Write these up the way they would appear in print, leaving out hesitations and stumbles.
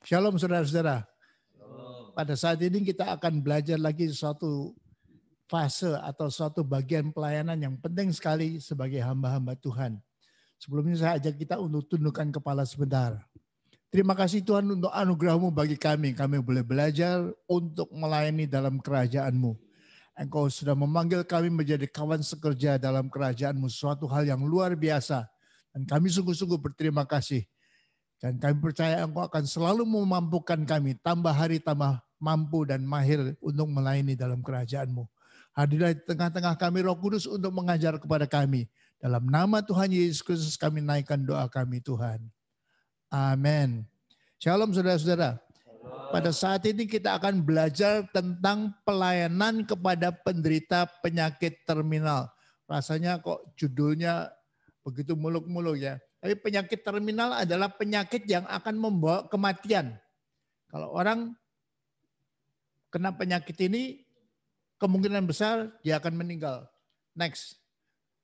Shalom saudara-saudara. Pada saat ini kita akan belajar lagi suatu fase atau suatu bagian pelayanan yang penting sekali sebagai hamba-hamba Tuhan. Sebelumnya saya ajak kita untuk tundukkan kepala sebentar. Terima kasih Tuhan untuk anugerah-Mu bagi kami. Kami boleh belajar untuk melayani dalam kerajaan-Mu. Engkau sudah memanggil kami menjadi kawan sekerja dalam kerajaan-Mu. Suatu hal yang luar biasa. Dan kami sungguh-sungguh berterima kasih. Dan kami percaya Engkau akan selalu memampukan kami tambah hari tambah mampu dan mahir untuk melayani dalam kerajaan-Mu. Hadirlah di tengah-tengah kami Roh Kudus untuk mengajar kepada kami. Dalam nama Tuhan Yesus Kristus kami naikkan doa kami Tuhan. Amin. Shalom saudara-saudara. Pada saat ini kita akan belajar tentang pelayanan kepada penderita penyakit terminal. Rasanya kok judulnya begitu muluk-muluk ya. Tapi penyakit terminal adalah penyakit yang akan membawa kematian. Kalau orang kena penyakit ini, kemungkinan besar dia akan meninggal. Next.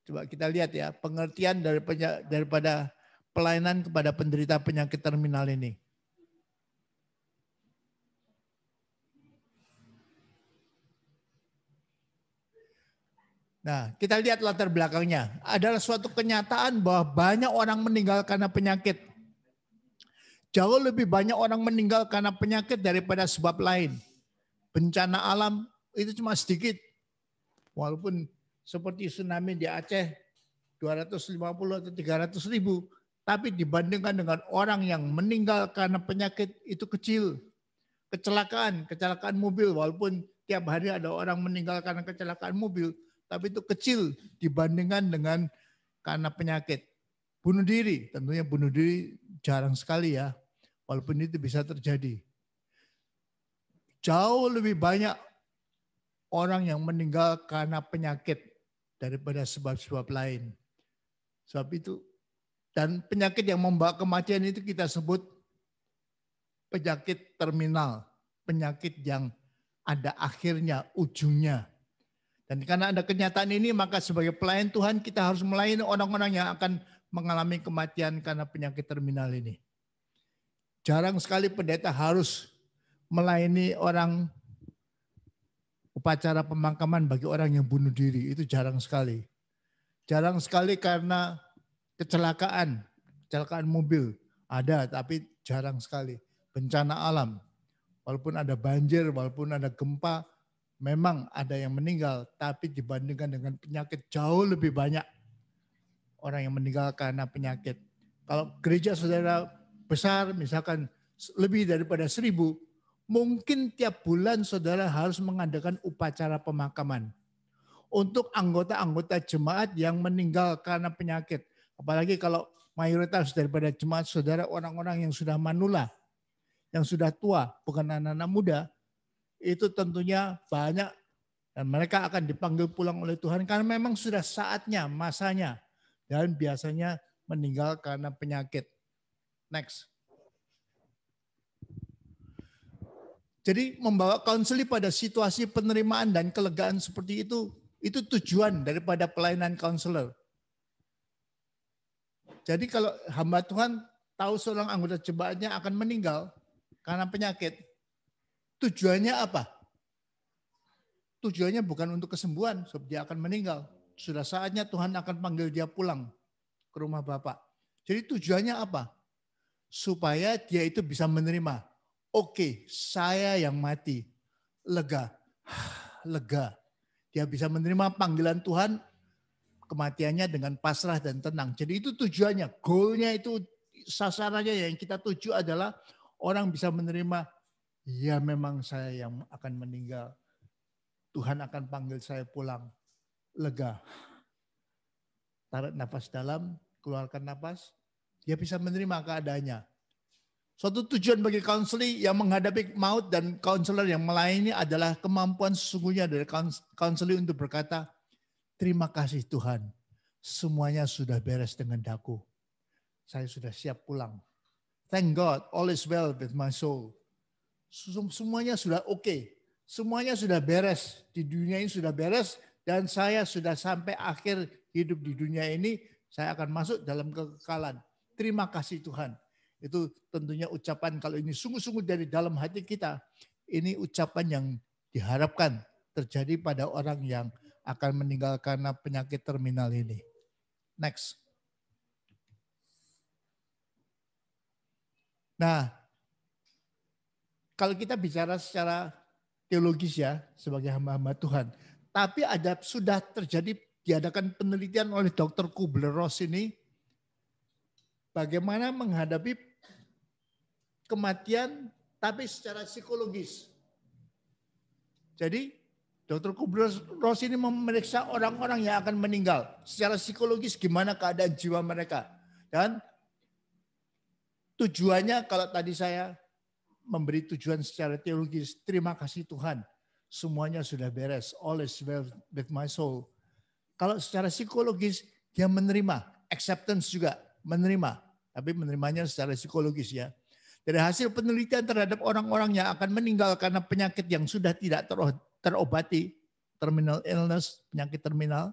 Coba kita lihat ya, pengertian daripada pelayanan kepada penderita penyakit terminal ini. Nah, kita lihat latar belakangnya. Adalah suatu kenyataan bahwa banyak orang meninggal karena penyakit. Jauh lebih banyak orang meninggal karena penyakit daripada sebab lain. Bencana alam itu cuma sedikit. Walaupun seperti tsunami di Aceh 250 atau 300 ribu. Tapi dibandingkan dengan orang yang meninggal karena penyakit itu kecil. Kecelakaan mobil. Walaupun tiap hari ada orang meninggal karena kecelakaan mobil. Tapi itu kecil dibandingkan dengan karena penyakit. Bunuh diri, tentunya bunuh diri jarang sekali ya. Walaupun itu bisa terjadi. Jauh lebih banyak orang yang meninggal karena penyakit daripada sebab-sebab lain. Sebab itu, dan penyakit yang membawa kematian itu kita sebut penyakit terminal. Penyakit yang ada akhirnya, ujungnya. Dan karena ada kenyataan ini, maka sebagai pelayan Tuhan kita harus melayani orang-orang yang akan mengalami kematian karena penyakit terminal ini. Jarang sekali pendeta harus melayani orang upacara pemakaman bagi orang yang bunuh diri. Itu jarang sekali. Jarang sekali karena kecelakaan mobil. Ada, tapi jarang sekali. Bencana alam. Walaupun ada banjir, walaupun ada gempa, memang ada yang meninggal, tapi dibandingkan dengan penyakit jauh lebih banyak orang yang meninggal karena penyakit. Kalau gereja saudara besar, misalkan lebih daripada 1.000, mungkin tiap bulan saudara harus mengadakan upacara pemakaman untuk anggota-anggota jemaat yang meninggal karena penyakit. Apalagi kalau mayoritas daripada jemaat saudara orang-orang yang sudah manula, yang sudah tua, bukan anak-anak muda, itu tentunya banyak dan mereka akan dipanggil pulang oleh Tuhan karena memang sudah saatnya, masanya, dan biasanya meninggal karena penyakit. Next. Jadi membawa konseli pada situasi penerimaan dan kelegaan seperti itu tujuan daripada pelayanan konselor. Jadi kalau hamba Tuhan tahu seorang anggota jemaatnya akan meninggal karena penyakit, tujuannya apa? Tujuannya bukan untuk kesembuhan, sebab dia akan meninggal. Sudah saatnya Tuhan akan panggil dia pulang ke rumah Bapak. Jadi tujuannya apa? Supaya dia itu bisa menerima. Oke, saya yang mati. Lega. Lega. Dia bisa menerima panggilan Tuhan, kematiannya dengan pasrah dan tenang. Jadi itu tujuannya, goalnya itu, sasarannya yang kita tuju adalah orang bisa menerima, ya memang saya yang akan meninggal. Tuhan akan panggil saya pulang. Lega. Tarik nafas dalam, keluarkan nafas. Dia bisa menerima keadaannya. Suatu tujuan bagi konseli yang menghadapi maut dan konselor yang melayani adalah kemampuan sesungguhnya dari konseli untuk berkata, terima kasih Tuhan, semuanya sudah beres dengan daku. Saya sudah siap pulang. Thank God, all is well with my soul. Semuanya sudah oke. Semuanya sudah beres. Di dunia ini sudah beres. Dan saya sudah sampai akhir hidup di dunia ini. Saya akan masuk dalam kekekalan. Terima kasih Tuhan. Itu tentunya ucapan kalau ini sungguh-sungguh dari dalam hati kita. Ini ucapan yang diharapkan terjadi pada orang yang akan meninggal karena penyakit terminal ini. Next. Nah, kalau kita bicara secara teologis ya, sebagai hamba-hamba Tuhan. Tapi sudah terjadi, diadakan penelitian oleh Dr. Kubler-Ross ini, bagaimana menghadapi kematian tapi secara psikologis. Jadi Dr. Kubler-Ross ini memeriksa orang-orang yang akan meninggal. Secara psikologis gimana keadaan jiwa mereka. Dan tujuannya kalau tadi saya memberi tujuan secara teologis, terima kasih Tuhan. Semuanya sudah beres. All is well with my soul. Kalau secara psikologis dia menerima. Acceptance juga menerima. Tapi menerimanya secara psikologis ya. Dari hasil penelitian terhadap orang-orang yang akan meninggal karena penyakit yang sudah tidak terobati, terminal illness, penyakit terminal,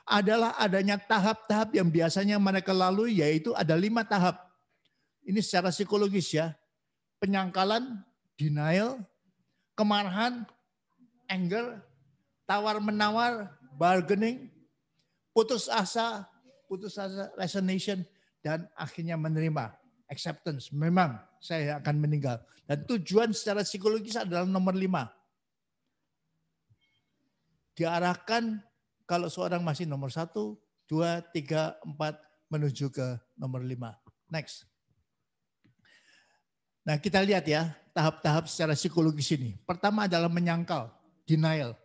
adalah adanya tahap-tahap yang biasanya mereka lalui, yaitu ada 5 tahap. Ini secara psikologis ya. Penyangkalan, denial, kemarahan, anger, tawar-menawar, bargaining, putus asa, resignation, dan akhirnya menerima. Acceptance, memang saya akan meninggal. Dan tujuan secara psikologis adalah nomor 5. Diarahkan kalau seorang masih nomor 1, 2, 3, 4 menuju ke nomor 5. Next. Nah kita lihat ya tahap-tahap secara psikologis ini. Pertama adalah menyangkal, denial.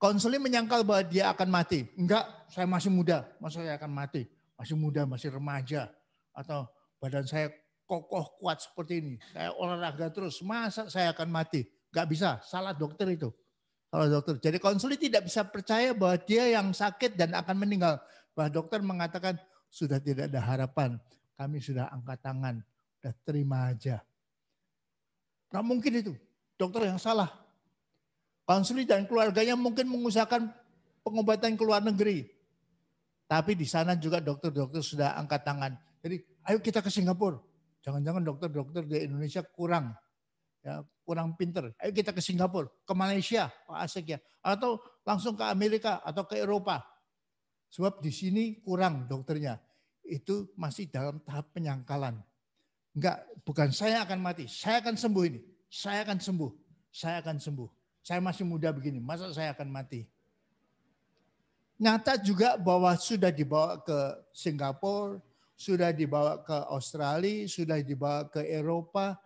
Konseling menyangkal bahwa dia akan mati. Enggak, saya masih muda, masa saya akan mati? Masih muda, masih remaja. Atau badan saya kokoh kuat seperti ini. Saya olahraga terus, masa saya akan mati? Enggak bisa, salah dokter itu. Salah dokter. Jadi konseling tidak bisa percaya bahwa dia yang sakit dan akan meninggal. Bahwa dokter mengatakan sudah tidak ada harapan. Kami sudah angkat tangan, sudah terima aja. Nah mungkin itu, dokter yang salah. Konseling dan keluarganya mungkin mengusahakan pengobatan ke luar negeri. Tapi di sana juga dokter-dokter sudah angkat tangan. Jadi ayo kita ke Singapura. Jangan-jangan dokter-dokter di Indonesia kurang pinter. Ayo kita ke Singapura, ke Malaysia, Pak Asik ya. Atau langsung ke Amerika atau ke Eropa. Sebab di sini kurang dokternya. Itu masih dalam tahap penyangkalan. Enggak, bukan saya akan mati, saya akan sembuh ini. Saya akan sembuh, saya akan sembuh. Saya masih muda begini, masa saya akan mati? Nyata juga bahwa sudah dibawa ke Singapura, sudah dibawa ke Australia, sudah dibawa ke Eropa.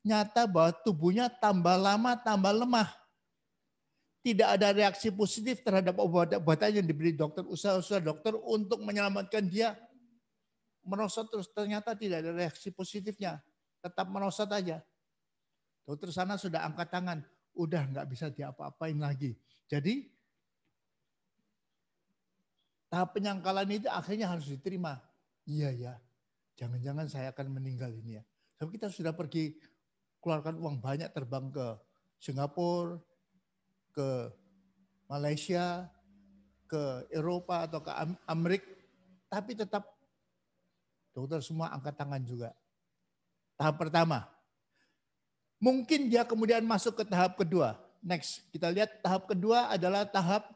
Nyata bahwa tubuhnya tambah lama, tambah lemah. Tidak ada reaksi positif terhadap obat-obatan yang diberi dokter, usaha-usaha dokter untuk menyelamatkan dia. Merosot terus, ternyata tidak ada reaksi positifnya. Tetap merosot aja. Dokter sana sudah angkat tangan. Udah nggak bisa diapa-apain lagi. Jadi tahap penyangkalan itu akhirnya harus diterima. Iya ya, jangan-jangan saya akan meninggal ini ya. Tapi kita sudah pergi keluarkan uang banyak terbang ke Singapura, ke Malaysia, ke Eropa atau ke Amerika. Tapi tetap dokter semua angkat tangan juga. Tahap pertama. Mungkin dia kemudian masuk ke tahap kedua. Next, kita lihat tahap kedua adalah tahap,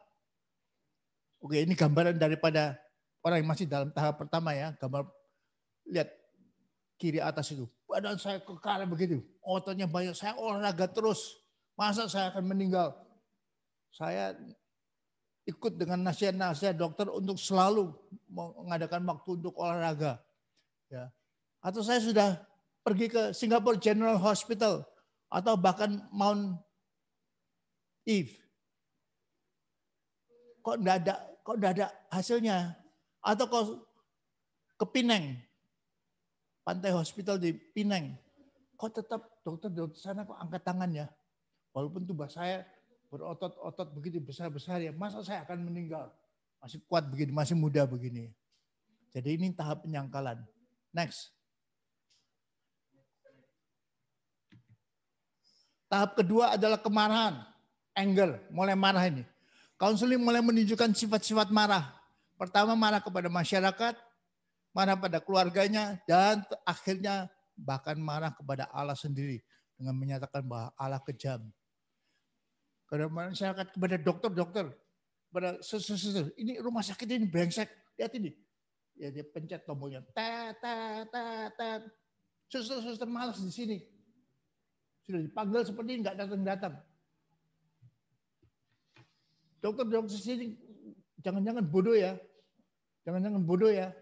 oke ini gambaran daripada orang yang masih dalam tahap pertama ya. Gambar, lihat kiri atas itu. Badan saya kekar begitu, ototnya banyak, saya olahraga terus. Masa saya akan meninggal? Saya ikut dengan nasihat-nasihat dokter untuk selalu mengadakan waktu untuk olahraga. Ya. Atau saya sudah pergi ke Singapore General Hospital atau bahkan Mount Eve. Kok enggak ada hasilnya? Atau kok ke Penang, Pantai Hospital di Penang. Kok tetap dokter sana kok angkat tangan ya? Walaupun tubuh saya berotot-otot begitu besar-besar ya, masa saya akan meninggal? Masih kuat begini, masih muda begini. Jadi ini tahap penyangkalan. Next. Tahap kedua adalah kemarahan, anger, mulai marah ini. Konseling mulai menunjukkan sifat-sifat marah. Pertama marah kepada masyarakat, marah pada keluarganya, dan akhirnya bahkan marah kepada Allah sendiri dengan menyatakan bahwa Allah kejam. Kepada masyarakat, kepada dokter-dokter, kepada suster-suster, ini rumah sakit ini brengsek, lihat ini. Ya dia pencet tombolnya, tet. Suster-suster malas di sini. Sudah dipanggil seperti ini, nggak datang-datang. Dokter-dokter sini jangan-jangan bodoh ya. Jangan-jangan bodoh ya.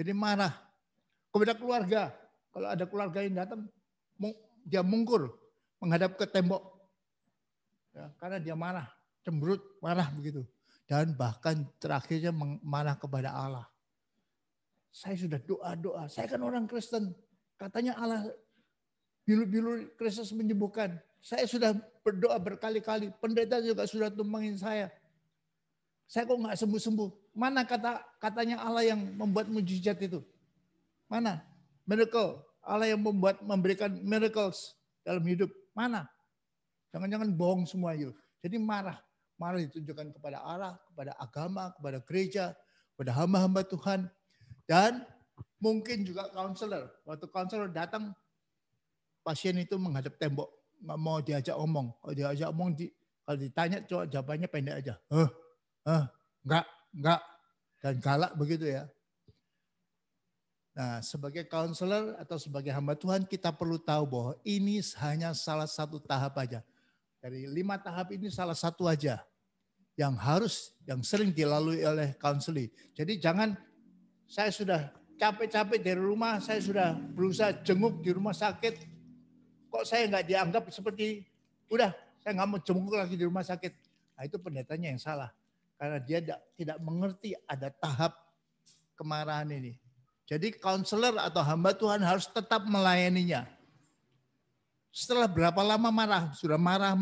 Jadi marah kepada keluarga. Kalau ada keluarga yang datang, dia mungkur menghadap ke tembok. Ya, karena dia marah, cemberut, marah begitu. Dan bahkan terakhirnya marah kepada Allah. Saya sudah doa-doa. Saya kan orang Kristen. Katanya Allah bilu-bilu Kristus menyembuhkan. Saya sudah berdoa berkali-kali. Pendeta juga sudah tumbangin saya. Saya kok nggak sembuh-sembuh. Mana katanya Allah yang membuat mujizat itu? Mana? Miracle. Allah yang memberikan miracles dalam hidup. Mana? Jangan-jangan bohong semua itu. Jadi marah. Marah ditunjukkan kepada Allah, kepada agama, kepada gereja, kepada hamba-hamba Tuhan. Dan mungkin juga counselor. Waktu counselor datang, pasien itu menghadap tembok. Nggak mau diajak omong. Kalau diajak omong, kalau ditanya jawabannya pendek aja. Enggak. Dan galak begitu ya. Nah, sebagai counselor atau sebagai hamba Tuhan, kita perlu tahu bahwa ini hanya salah satu tahap aja. Dari 5 tahap ini salah satu aja yang sering dilalui oleh counseling. Jadi jangan, saya sudah capek-capek dari rumah, saya sudah berusaha jenguk di rumah sakit, kok saya nggak dianggap seperti, udah saya nggak mau jenguk lagi di rumah sakit. Nah itu pendetanya yang salah. Karena dia tidak mengerti ada tahap kemarahan ini. Jadi counselor atau hamba Tuhan harus tetap melayaninya. Setelah berapa lama marah, sudah marah,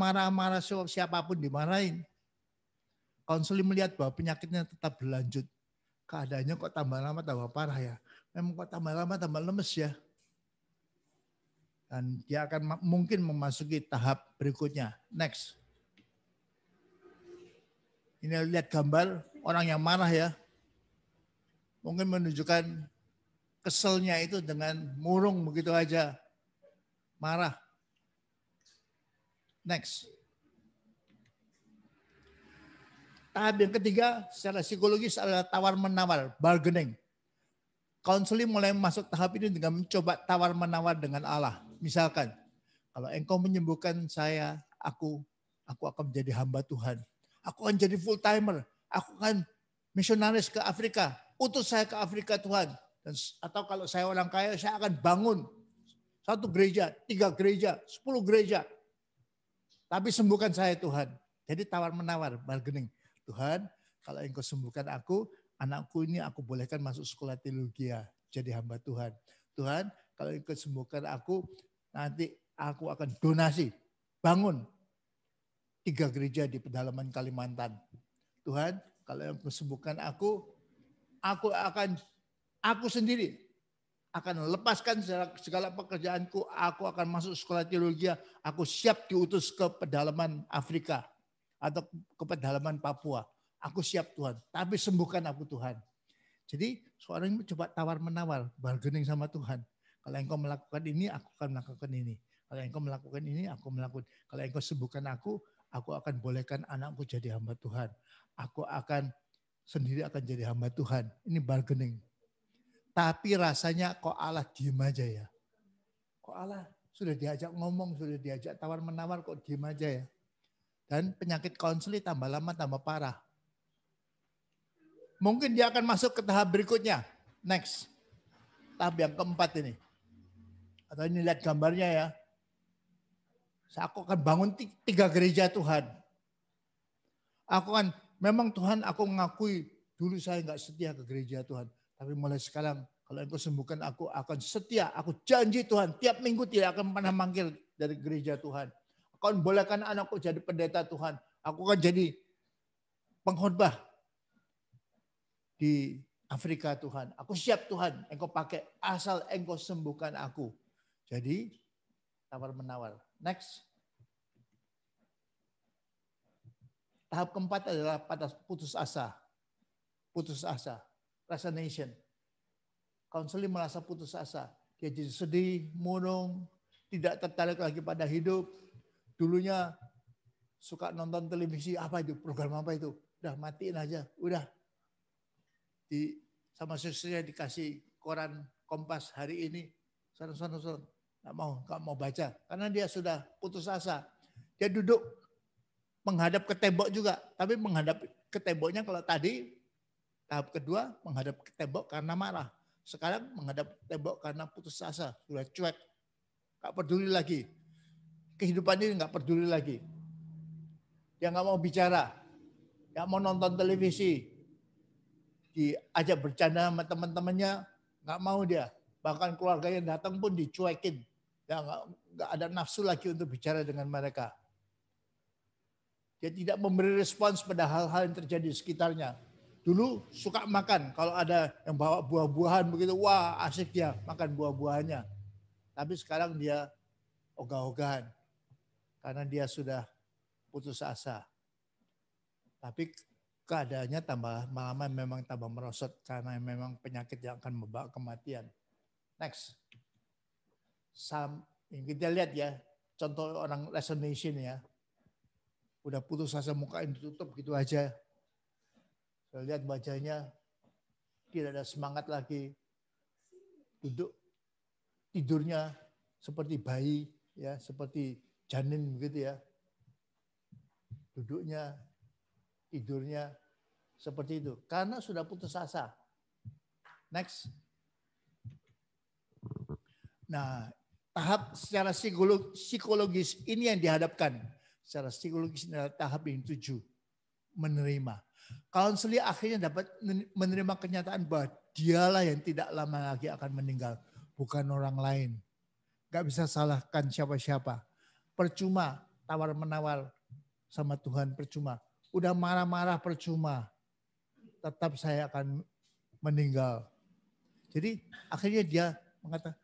siapapun dimarahin. Konseling melihat bahwa penyakitnya tetap berlanjut. Keadaannya kok tambah lama tambah parah ya. Memang kok tambah lama tambah lemes ya. Dan dia akan mungkin memasuki tahap berikutnya. Next. Ini lihat gambar orang yang marah ya. Mungkin menunjukkan keselnya itu dengan murung begitu aja. Marah. Next. Tahap yang ketiga secara psikologis adalah tawar-menawar, bargaining. Counseling mulai masuk tahap ini dengan mencoba tawar-menawar dengan Allah. Misalkan, kalau engkau menyembuhkan saya, aku akan menjadi hamba Tuhan. Aku akan jadi full timer. Aku akan misionaris ke Afrika. Utus saya ke Afrika Tuhan. Atau kalau saya orang kaya, saya akan bangun 1 gereja, 3 gereja, 10 gereja. Tapi sembuhkan saya Tuhan. Jadi tawar-menawar, bargaining. Tuhan, kalau engkau sembuhkan aku, anakku ini aku bolehkan masuk sekolah teologi, jadi hamba Tuhan. Tuhan, kalau engkau sembuhkan aku, nanti aku akan donasi, bangun 3 gereja di pedalaman Kalimantan. Tuhan, kalau engkau sembuhkan aku sendiri akan lepaskan segala pekerjaanku, aku akan masuk sekolah teologi, aku siap diutus ke pedalaman Afrika atau ke pedalaman Papua. Aku siap Tuhan, tapi sembuhkan aku Tuhan. Jadi seorang ini coba tawar-menawar, bargaining sama Tuhan. Kalau engkau melakukan ini, aku akan melakukan ini. Kalau engkau melakukan ini, aku melakukan. Kalau engkau sembuhkan aku akan bolehkan anakku jadi hamba Tuhan. Aku akan sendiri akan jadi hamba Tuhan. Ini bargaining. Tapi rasanya kok Allah diem aja ya. Kok Allah sudah diajak ngomong, sudah diajak tawar-menawar kok diem aja ya. Dan penyakit konseling tambah lama tambah parah. Mungkin dia akan masuk ke tahap berikutnya. Next. Tahap yang keempat ini. Atau ini lihat gambarnya ya. Aku akan bangun 3 gereja Tuhan. Memang Tuhan aku mengakui dulu saya nggak setia ke gereja Tuhan. Tapi mulai sekarang kalau engkau sembuhkan aku akan setia. Aku janji Tuhan tiap minggu tidak akan pernah manggil dari gereja Tuhan. Aku akan bolehkan anakku jadi pendeta Tuhan. Aku akan jadi pengkhotbah di Afrika Tuhan. Aku siap Tuhan, engkau pakai asal engkau sembuhkan aku. Jadi tawar-menawar. Next. Tahap keempat adalah pada putus asa. Putus asa. Resignation. Konseling merasa putus asa. Dia jadi sedih, murung, tidak tertarik lagi pada hidup. Dulunya suka nonton televisi, apa itu, program apa itu. Udah matiin aja, udah. Sama susternya dikasih koran Kompas hari ini. Sana. Nggak mau baca. Karena dia sudah putus asa. Dia duduk menghadap ke tembok juga. Tapi menghadap ke temboknya kalau tadi, tahap kedua menghadap ke tembok karena marah. Sekarang menghadap tembok karena putus asa. Sudah cuek. Nggak peduli lagi. Kehidupan ini nggak peduli lagi. Dia nggak mau bicara. Nggak mau nonton televisi. Diajak bercanda sama teman-temannya, nggak mau dia. Bahkan keluarganya datang pun dicuekin. Ya, nggak ada nafsu lagi untuk bicara dengan mereka. Dia tidak memberi respons pada hal-hal yang terjadi di sekitarnya. Dulu suka makan, kalau ada yang bawa buah-buahan begitu, wah asik dia makan buah-buahannya. Tapi sekarang dia ogah-ogahan karena dia sudah putus asa. Tapi keadaannya tambah lama memang tambah merosot karena memang penyakit yang akan membawa kematian. Next. Kita lihat ya, contoh orang resignation ya. Udah putus asa, mukanya ditutup gitu aja. Saya lihat wajahnya tidak ada semangat lagi. Duduk tidurnya seperti bayi ya, seperti janin begitu ya. Duduknya, tidurnya seperti itu. Karena sudah putus asa. Next. Nah, tahap secara psikologis ini yang dihadapkan. Secara psikologis adalah tahap yang 7. Menerima. Konseling akhirnya dapat menerima kenyataan bahwa dialah yang tidak lama lagi akan meninggal. Bukan orang lain. Gak bisa salahkan siapa-siapa. Percuma tawar-menawar sama Tuhan, percuma. Udah marah-marah percuma. Tetap saya akan meninggal. Jadi akhirnya dia mengatakan,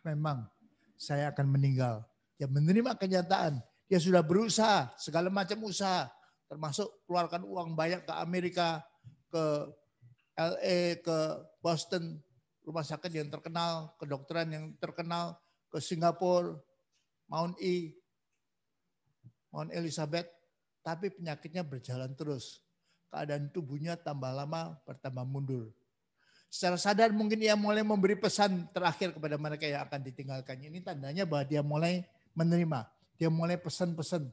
memang saya akan meninggal. Dia menerima kenyataan. Dia sudah berusaha, segala macam usaha. Termasuk keluarkan uang banyak ke Amerika, ke LA, ke Boston, rumah sakit yang terkenal, kedokteran yang terkenal, ke Singapura, Mount Elizabeth. Tapi penyakitnya berjalan terus. Keadaan tubuhnya tambah lama, bertambah mundur. Secara sadar mungkin ia mulai memberi pesan terakhir kepada mereka yang akan ditinggalkannya. Ini tandanya bahwa dia mulai menerima. Dia mulai pesan-pesan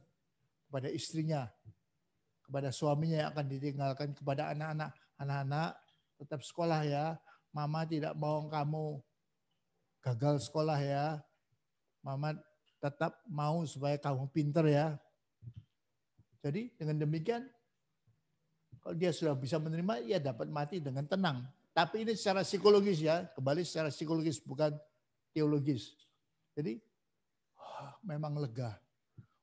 kepada istrinya, kepada suaminya yang akan ditinggalkan, kepada anak-anak. Anak-anak tetap sekolah ya. Mama tidak mau kamu gagal sekolah ya. Mama tetap mau supaya kamu pinter ya. Jadi dengan demikian, kalau dia sudah bisa menerima, ia dapat mati dengan tenang. Tapi ini secara psikologis ya, kembali secara psikologis bukan teologis. Jadi memang lega,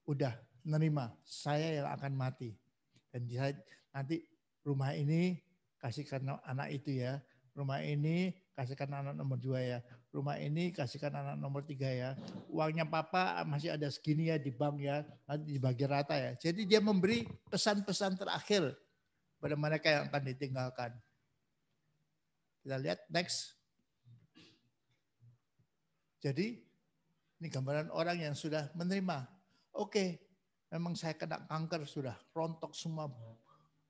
udah menerima saya yang akan mati. Dan nanti rumah ini kasihkan anak itu ya, rumah ini kasihkan anak nomor 2 ya, rumah ini kasihkan anak nomor 3 ya. Uangnya papa masih ada segini ya di bank ya, nanti dibagi rata ya. Jadi dia memberi pesan-pesan terakhir pada mereka yang akan ditinggalkan. Kita lihat next. Jadi ini gambaran orang yang sudah menerima. Oke, memang saya kena kanker sudah rontok semua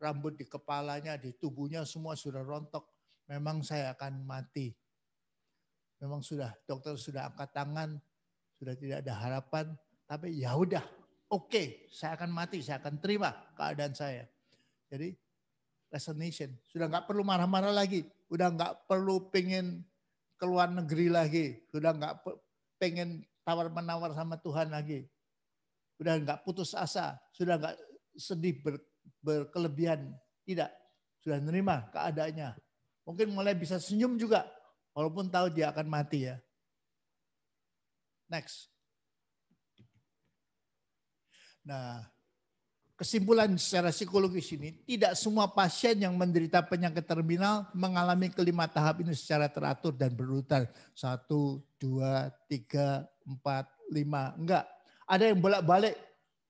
rambut di kepalanya, di tubuhnya semua sudah rontok. Memang saya akan mati. Memang sudah dokter sudah angkat tangan, sudah tidak ada harapan. Tapi ya udah, oke, saya akan mati, saya akan terima keadaan saya. Jadi resignation, sudah nggak perlu marah-marah lagi, udah nggak perlu pengen keluar negeri lagi, sudah nggak pengen tawar-menawar sama Tuhan lagi, udah nggak putus asa, sudah nggak sedih berkelebihan, tidak, sudah menerima keadaannya. Mungkin mulai bisa senyum juga, walaupun tahu dia akan mati ya. Next. Nah, kesimpulan secara psikologis ini, tidak semua pasien yang menderita penyakit terminal mengalami kelima tahap ini secara teratur dan berurutan. 1, 2, 3, 4, 5. Enggak. Ada yang bolak-balik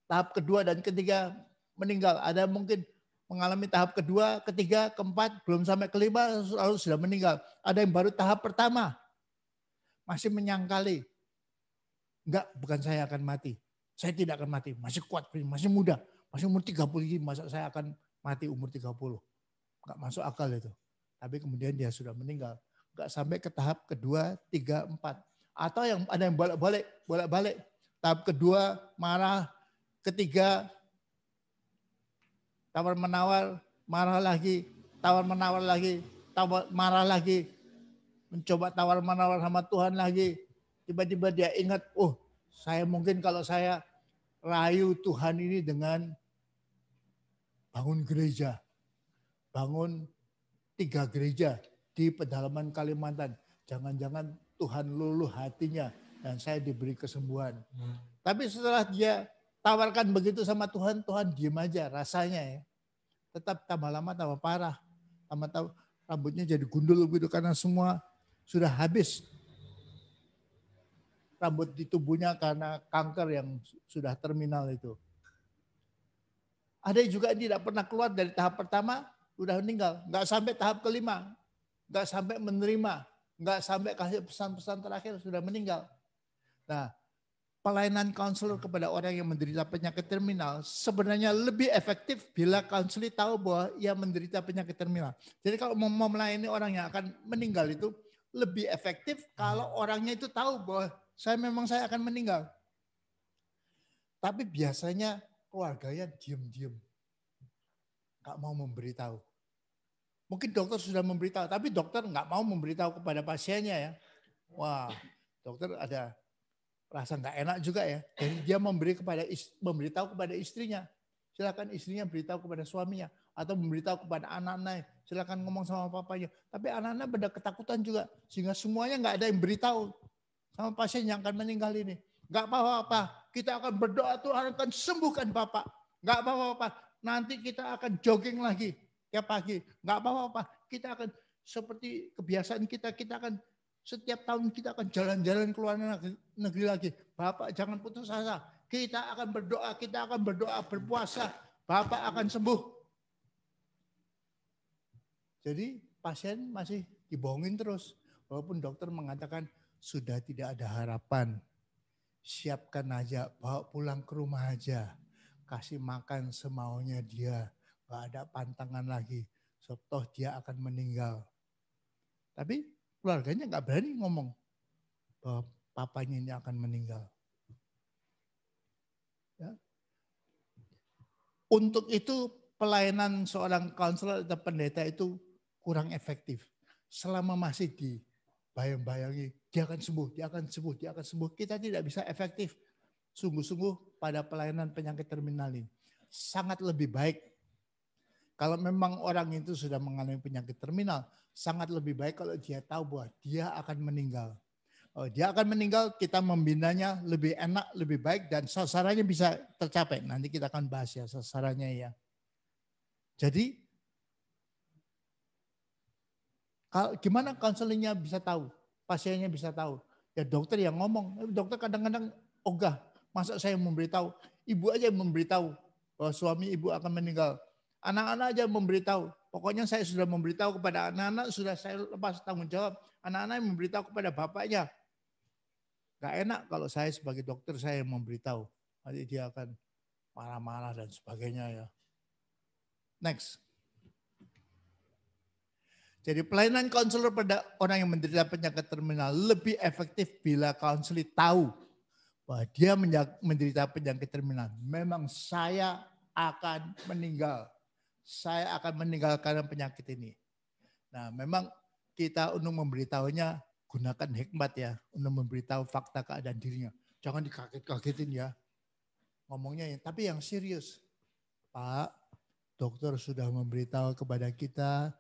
tahap kedua dan ketiga meninggal. Ada mungkin mengalami tahap kedua, ketiga, keempat, belum sampai kelima, lalu sudah meninggal. Ada yang baru tahap pertama, masih menyangkali. Enggak, bukan saya akan mati. Saya tidak akan mati, masih kuat, masih muda. Masih umur 30, masa saya akan mati umur 30. Enggak masuk akal itu. Tapi kemudian dia sudah meninggal. Enggak sampai ke tahap kedua, tiga, empat. Atau yang ada yang bolak-balik. Tahap kedua marah, ketiga tawar-menawar, marah lagi, tawar-menawar lagi, marah lagi, mencoba tawar-menawar sama Tuhan lagi. Tiba-tiba dia ingat, oh saya mungkin kalau saya rayu Tuhan ini dengan bangun gereja, bangun 3 gereja di pedalaman Kalimantan. Jangan-jangan Tuhan luluh hatinya dan saya diberi kesembuhan. Tapi setelah dia tawarkan begitu sama Tuhan, Tuhan diem aja rasanya ya. Tetap tambah lama tambah parah. Tambah rambutnya jadi gundul gitu karena semua sudah habis. Rambut di tubuhnya karena kanker yang sudah terminal itu. Ada juga yang tidak pernah keluar dari tahap pertama, udah meninggal. Nggak sampai tahap kelima, nggak sampai menerima, nggak sampai kasih pesan-pesan terakhir, sudah meninggal. Nah, pelayanan konselor kepada orang yang menderita penyakit terminal sebenarnya lebih efektif bila konselor tahu bahwa ia menderita penyakit terminal. Jadi kalau mau melayani orang yang akan meninggal itu lebih efektif kalau orangnya itu tahu bahwa saya akan meninggal. Tapi biasanya keluarganya diam-diam, nggak mau memberitahu. Mungkin dokter sudah memberitahu, tapi dokter nggak mau memberitahu kepada pasiennya ya. Wah, dokter ada rasa nggak enak juga ya. Jadi dia memberitahu kepada istrinya. Silakan istrinya beritahu kepada suaminya atau memberitahu kepada anak-anaknya. Silakan ngomong sama papanya. Tapi anak-anak pada ketakutan juga sehingga semuanya nggak ada yang beritahu sama pasien yang akan meninggal ini. Nggak apa-apa, kita akan berdoa Tuhan akan sembuhkan Bapak. Nggak apa-apa, nanti kita akan jogging lagi tiap pagi. Nggak apa-apa, kita akan seperti kebiasaan kita akan setiap tahun kita akan jalan-jalan ke luar negeri lagi. Bapak jangan putus asa. Kita akan berdoa, berpuasa. Bapak akan sembuh. Jadi pasien masih dibohongin terus. Walaupun dokter mengatakan sudah tidak ada harapan. Siapkan aja, bawa pulang ke rumah aja. Kasih makan semaunya dia. Gak ada pantangan lagi. So, toh dia akan meninggal. Tapi keluarganya nggak berani ngomong bahwa papanya ini akan meninggal. Ya. Untuk itu pelayanan seorang konselor atau pendeta itu kurang efektif. Selama masih dibayang-bayangi dia akan sembuh, dia akan sembuh, dia akan sembuh. Kita tidak bisa efektif sungguh-sungguh pada pelayanan penyakit terminal ini. Sangat lebih baik kalau memang orang itu sudah mengalami penyakit terminal, sangat lebih baik kalau dia tahu bahwa dia akan meninggal. Dia akan meninggal, kita membinanya lebih enak, lebih baik, dan sasarannya bisa tercapai. Nanti kita akan bahas ya sasarannya ya. Jadi, gimana konselingnya bisa tahu? Pasiennya bisa tahu? Ya dokter yang ngomong. Dokter kadang-kadang ogah. Masa saya memberitahu? Ibu aja yang memberitahu bahwa suami ibu akan meninggal. Anak-anak aja memberitahu. Pokoknya saya sudah memberitahu kepada anak-anak, sudah saya lepas tanggung jawab. Anak-anak yang memberitahu kepada bapaknya. Gak enak kalau saya sebagai dokter saya yang memberitahu. Nanti dia akan marah-marah dan sebagainya ya. Next. Jadi pelayanan konselor pada orang yang menderita penyakit terminal lebih efektif bila konselor tahu bahwa dia menderita penyakit terminal. Memang saya akan meninggal. Saya akan meninggal karena penyakit ini. Nah, memang kita untuk memberitahunya gunakan hikmat ya, untuk memberitahu fakta keadaan dirinya. Jangan dikaget-kagetin ya. Ngomongnya ya, tapi yang serius. Pak, dokter sudah memberitahu kepada kita,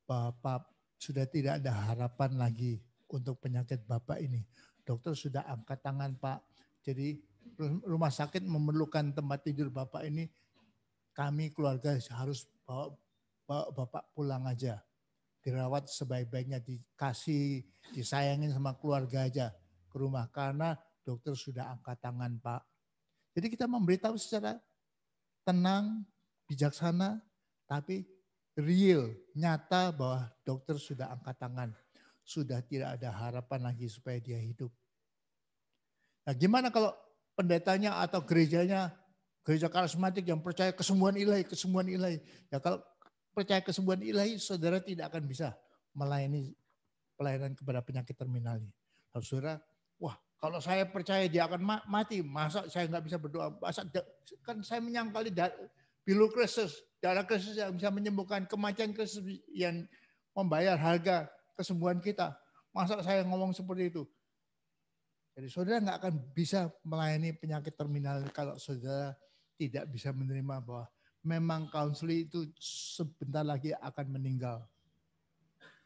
Bapak sudah tidak ada harapan lagi untuk penyakit Bapak ini. Dokter sudah angkat tangan Pak. Jadi rumah sakit memerlukan tempat tidur Bapak ini. Kami keluarga harus bawa Bapak pulang aja. Dirawat sebaik-baiknya, dikasih, disayangin sama keluarga aja ke rumah. Karena dokter sudah angkat tangan Pak. Jadi kita memberitahu secara tenang, bijaksana, Tapi real, nyata bahwa dokter sudah angkat tangan. Sudah tidak ada harapan lagi supaya dia hidup. Nah, gimana kalau pendetanya atau gerejanya, gereja karismatik yang percaya kesembuhan ilahi. Ya kalau percaya kesembuhan ilahi, saudara tidak akan bisa melayani pelayanan kepada penyakit terminal ini. Kalau saudara, wah kalau saya percaya dia akan mati, masa saya nggak bisa berdoa? Masa, kan saya menyangkali Bilu Kristus, darah Kristus yang bisa menyembuhkan, kematian Kristus yang membayar harga kesembuhan kita. Masa saya ngomong seperti itu? Jadi saudara nggak akan bisa melayani penyakit terminal kalau saudara tidak bisa menerima bahwa memang konseling itu sebentar lagi akan meninggal.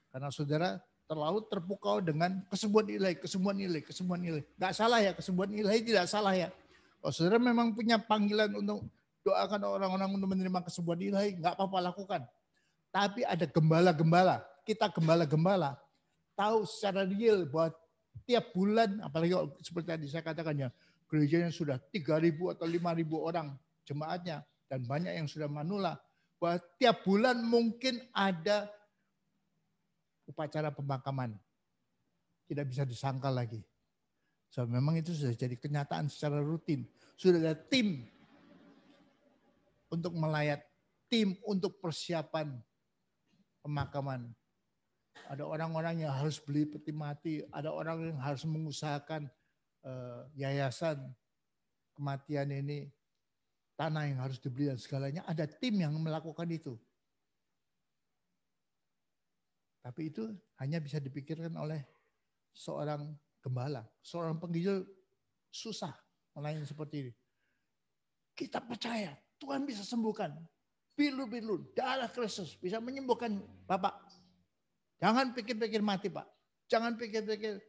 Karena saudara terlalu terpukau dengan kesembuhan ilahi. Nggak salah ya, kesembuhan ilahi tidak salah ya. Kalau saudara memang punya panggilan untuk doakan orang-orang untuk menerima kesembuhan ilahi, nggak apa-apa lakukan. Tapi ada gembala-gembala, kita gembala-gembala tahu secara real bahwa tiap bulan, apalagi seperti tadi saya katakan ya, gerejanya sudah 3.000 atau 5.000 orang jemaatnya, dan banyak yang sudah manula, bahwa tiap bulan mungkin ada upacara pemakaman. Tidak bisa disangkal lagi. So, memang itu sudah jadi kenyataan secara rutin. Sudah ada tim untuk melayat, tim untuk persiapan pemakaman. Ada orang-orang yang harus beli peti mati, ada orang yang harus mengusahakan yayasan kematian ini, tanah yang harus dibeli dan segalanya. Ada tim yang melakukan itu. Tapi itu hanya bisa dipikirkan oleh seorang gembala, seorang penginjil susah melayani seperti ini. Kita percaya Tuhan bisa sembuhkan. Bilu-bilu, darah Kristus bisa menyembuhkan Bapak. Jangan pikir-pikir mati Pak. Jangan pikir-pikir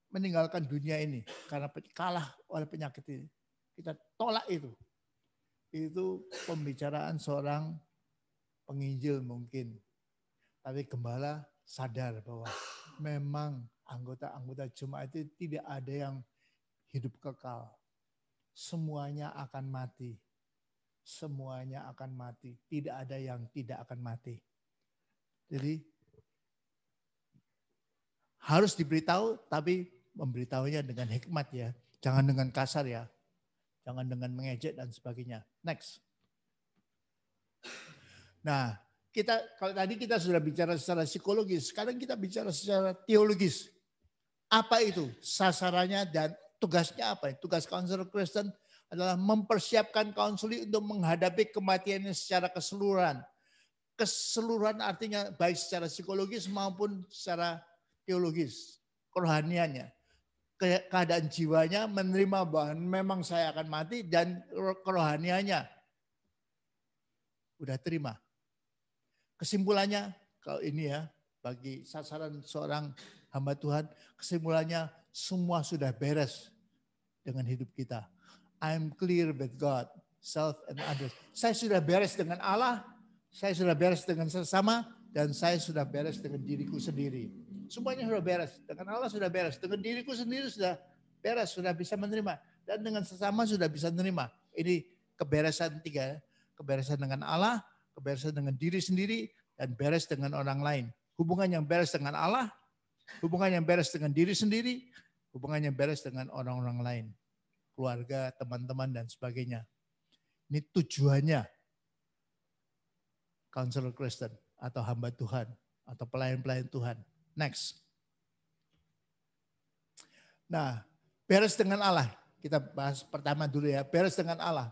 meninggalkan dunia ini karena kalah oleh penyakit ini. Kita tolak itu. Itu pembicaraan seorang penginjil mungkin. Tapi gembala sadar bahwa memang anggota-anggota jemaat itu tidak ada yang hidup kekal. Semuanya akan mati. Semuanya akan mati. Tidak ada yang tidak akan mati. Jadi harus diberitahu, tapi memberitahunya dengan hikmat ya. Jangan dengan kasar ya. Jangan dengan mengejek dan sebagainya. Next. Nah, kalau tadi kita sudah bicara secara psikologis, sekarang kita bicara secara teologis. Apa itu sasarannya dan tugasnya apa? Tugas konselor Kristen adalah mempersiapkan konseling untuk menghadapi kematiannya secara keseluruhan. Keseluruhan artinya baik secara psikologis maupun secara teologis, kerohaniannya. Keadaan jiwanya menerima bahwa memang saya akan mati dan kerohaniannya udah terima. Kesimpulannya, kalau ini ya, bagi sasaran seorang hamba Tuhan, kesimpulannya semua sudah beres dengan hidup kita. I'm clear with God, self and others. Saya sudah beres dengan Allah, saya sudah beres dengan sesama, dan saya sudah beres dengan diriku sendiri. Semuanya sudah beres. Dengan Allah sudah beres. Dengan diriku sendiri sudah beres, sudah bisa menerima. Dan dengan sesama sudah bisa menerima. Ini keberesan tiga. Keberesan dengan Allah, keberesan dengan diri sendiri, dan beres dengan orang lain. Hubungan yang beres dengan Allah, hubungan yang beres dengan diri sendiri, hubungan yang beres dengan orang-orang lain. Keluarga, teman-teman, dan sebagainya. Ini tujuannya Counselor Kristen atau hamba Tuhan atau pelayan-pelayan Tuhan. Next. Nah, beres dengan Allah. Kita bahas pertama dulu ya, beres dengan Allah.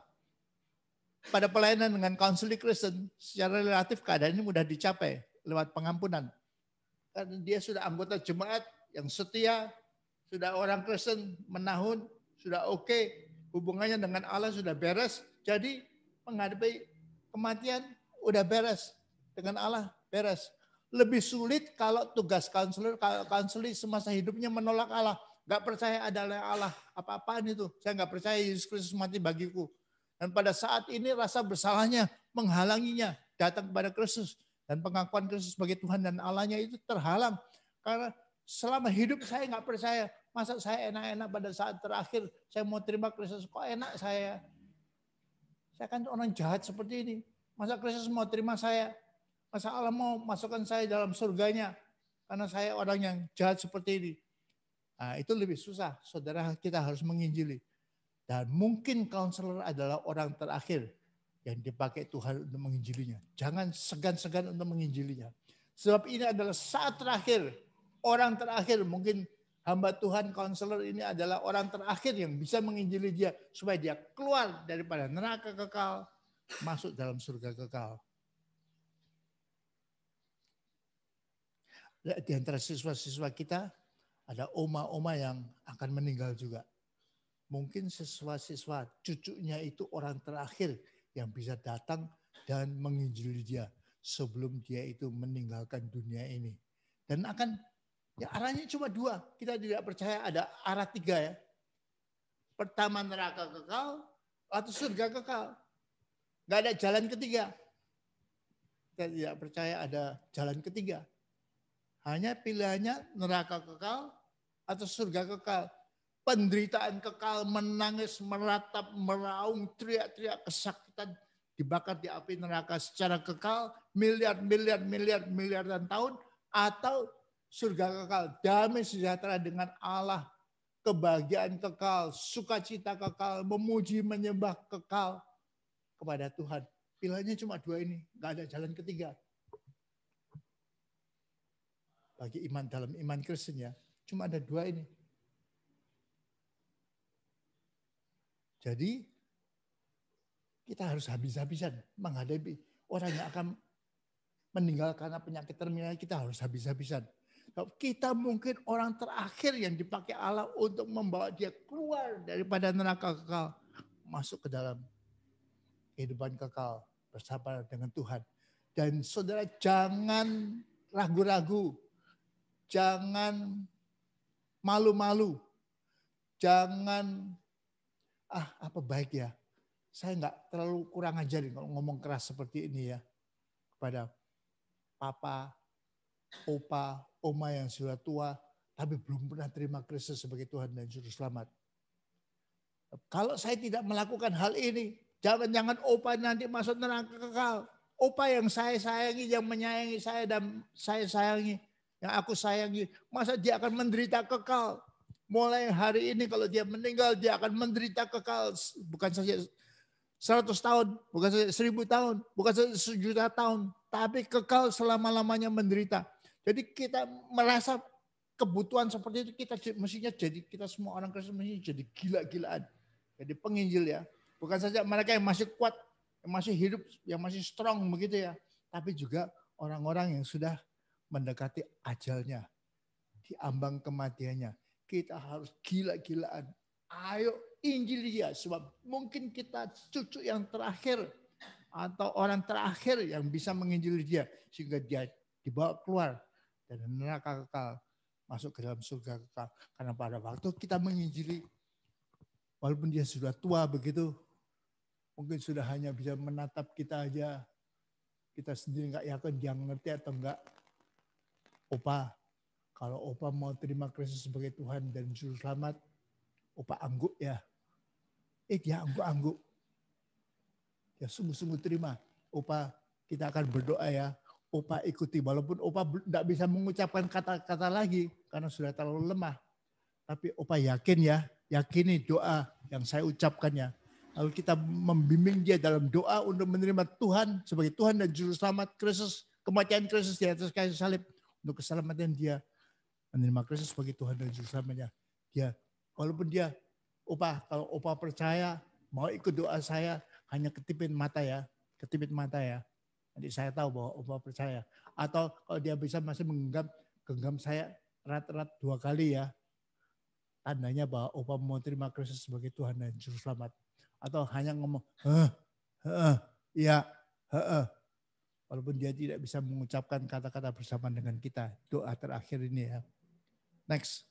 Pada pelayanan dengan Counselor Kristen, secara relatif keadaan ini mudah dicapai lewat pengampunan. Karena dia sudah anggota jemaat yang setia, sudah orang Kristen menahun, sudah oke, hubungannya dengan Allah sudah beres. Jadi menghadapi kematian udah beres, dengan Allah beres. Lebih sulit kalau tugas konselor semasa hidupnya menolak Allah. Gak percaya adalah Allah, apa-apaan itu. Saya gak percaya Yesus Kristus mati bagiku. Dan pada saat ini rasa bersalahnya menghalanginya datang kepada Kristus. Dan pengakuan Kristus sebagai Tuhan dan Allahnya itu terhalang. Karena selama hidup saya gak percaya. Masa saya enak-enak pada saat terakhir saya mau terima Kristus. Kok enak saya? Saya kan orang jahat seperti ini. Masa Kristus mau terima saya? Masa Allah mau masukkan saya dalam surganya? Karena saya orang yang jahat seperti ini. Nah, itu lebih susah. Saudara, kita harus menginjili. Dan mungkin konselor adalah orang terakhir yang dipakai Tuhan untuk menginjilinya. Jangan segan-segan untuk menginjilinya. Sebab ini adalah saat terakhir. Orang terakhir, mungkin hamba Tuhan, konselor ini adalah orang terakhir yang bisa menginjili dia. Supaya dia keluar daripada neraka kekal, masuk dalam surga kekal. Di antara siswa-siswa kita, ada oma-oma yang akan meninggal juga. Mungkin siswa-siswa cucunya itu orang terakhir yang bisa datang dan menginjili dia sebelum dia itu meninggalkan dunia ini. Dan akan, ya arahnya cuma dua. Kita tidak percaya ada arah tiga ya. Pertama neraka kekal atau surga kekal. Gak ada jalan ketiga. Kita tidak percaya ada jalan ketiga. Hanya pilihannya neraka kekal atau surga kekal. Penderitaan kekal, menangis, meratap, meraung, teriak-teriak kesakitan, dibakar di api neraka secara kekal, miliaran tahun, atau surga kekal, damai sejahtera dengan Allah, kebahagiaan kekal, sukacita kekal, memuji, menyembah kekal kepada Tuhan. Pilihannya cuma dua ini, nggak ada jalan ketiga. Bagi iman dalam iman Kristen ya, cuma ada dua ini. Jadi kita harus habis-habisan menghadapi orang yang akan meninggal karena penyakit terminal, kita harus habis-habisan. Kita mungkin orang terakhir yang dipakai Allah untuk membawa dia keluar daripada neraka kekal, masuk ke dalam kehidupan kekal bersama dengan Tuhan. Dan saudara jangan ragu-ragu, jangan malu-malu, jangan apa baik ya. Saya nggak terlalu kurang ajar kalau ngomong keras seperti ini ya. Kepada papa, opa, oma yang sudah tua, tapi belum pernah terima Kristus sebagai Tuhan dan Juru Selamat. Kalau saya tidak melakukan hal ini, jangan-jangan opa nanti masuk neraka kekal. Opa yang saya sayangi, yang menyayangi saya dan saya sayangi, yang aku sayangi, masa dia akan menderita kekal? Mulai hari ini kalau dia meninggal, dia akan menderita kekal. Bukan saja 100 tahun, bukan saja 1000 tahun, bukan saja 1.000.000 tahun. Tapi kekal selama-lamanya menderita. Jadi kita merasa kebutuhan seperti itu, kita mestinya jadi, kita semua orang Kristen mestinya jadi gila-gilaan. Jadi penginjil ya. Bukan saja mereka yang masih kuat, yang masih hidup, yang masih strong begitu ya. Tapi juga orang-orang yang sudah mendekati ajalnya. Di ambang kematiannya. Kita harus gila-gilaan. Ayo injili dia. Sebab mungkin kita cucu yang terakhir. Atau orang terakhir yang bisa menginjili dia. Sehingga dia dibawa keluar dari neraka kekal. Masuk ke dalam surga kekal. Karena pada waktu kita menginjili. Walaupun dia sudah tua begitu. Mungkin sudah hanya bisa menatap kita aja. Kita sendiri gak yakin dia ngerti atau enggak. Opa. Kalau opa mau terima Kristus sebagai Tuhan dan Juru Selamat, opa angguk ya. Dia angguk-angguk. Dia sungguh-sungguh terima. Opa, kita akan berdoa ya. Opa ikuti. Walaupun opa tidak bisa mengucapkan kata-kata lagi karena sudah terlalu lemah. Tapi opa yakin ya. Yakini doa yang saya ucapkannya. Lalu kita membimbing dia dalam doa untuk menerima Tuhan sebagai Tuhan dan Juru Selamat Kristus. Kematian Kristus di atas kayu salib. Untuk keselamatan dia. Menerima Kristus sebagai Tuhan dan Juru Selamatnya. Dia, walaupun dia, kalau opa percaya, mau ikut doa saya, hanya ketipin mata ya. Nanti saya tahu bahwa opa percaya. Atau kalau dia bisa masih genggam saya erat-erat 2 kali ya. Tandanya bahwa opa mau terima Kristus sebagai Tuhan dan Juru Selamat. Atau hanya ngomong, iya, walaupun dia tidak bisa mengucapkan kata-kata bersama dengan kita. Doa terakhir ini ya. Next.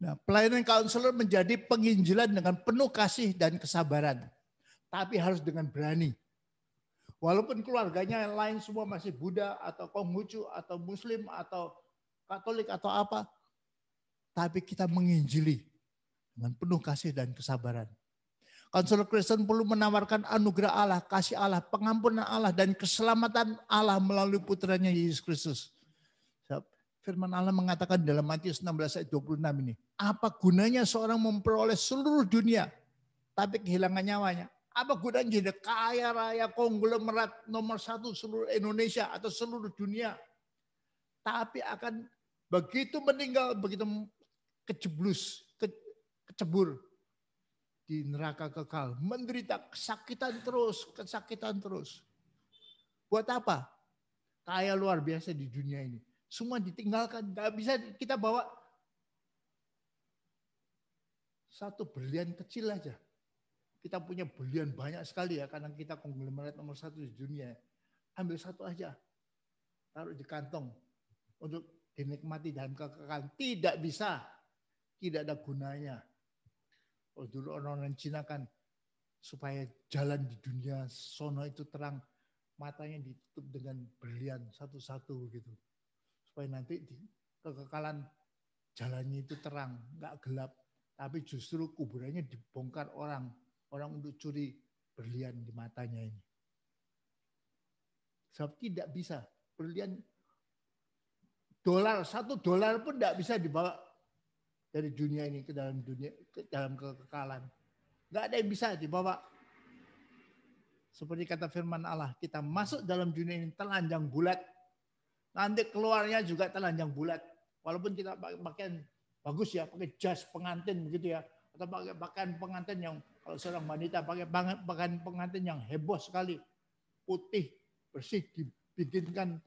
Nah, pelayanan counselor menjadi penginjilan dengan penuh kasih dan kesabaran. Tapi harus dengan berani. Walaupun keluarganya yang lain semua masih Buddha atau Konghucu atau Muslim atau Katolik atau apa. Tapi kita menginjili dengan penuh kasih dan kesabaran. Konselor Kristen perlu menawarkan anugerah Allah, kasih Allah, pengampunan Allah, dan keselamatan Allah melalui putranya Yesus Kristus. Firman Allah mengatakan dalam Matius 16 ayat 26 ini. Apa gunanya seorang memperoleh seluruh dunia, tapi kehilangan nyawanya? Apa gunanya jadi kaya raya konglomerat nomor 1 seluruh Indonesia atau seluruh dunia? Tapi akan begitu meninggal, begitu kecebur di neraka kekal, menderita kesakitan terus. Buat apa? Kaya luar biasa di dunia ini. Semua ditinggalkan, nggak bisa kita bawa satu berlian kecil aja. Kita punya berlian banyak sekali ya, karena kita konglomerat nomor 1 di dunia. Ambil satu aja, taruh di kantong untuk dinikmati dalam kekekalan. Tidak bisa, tidak ada gunanya. Oh, dulu orang-orang Cina kan supaya jalan di dunia sono itu terang, matanya ditutup dengan berlian satu-satu gitu. Supaya nanti di kekekalan jalannya itu terang, nggak gelap. Tapi justru kuburannya dibongkar orang untuk curi berlian di matanya ini. Sebab tidak bisa, berlian $1 pun tidak bisa dibawa dari dunia ini ke dalam kekekalan. Nggak ada yang bisa dibawa. Seperti kata firman Allah, kita masuk dalam dunia ini telanjang bulat. Nanti keluarnya juga telanjang bulat. Walaupun kita pakai pakaian bagus ya, pakai jas pengantin begitu ya. Atau pakai pakaian pengantin yang, kalau seorang wanita pakai pakaian pengantin yang heboh sekali. Putih, bersih, dibikinkan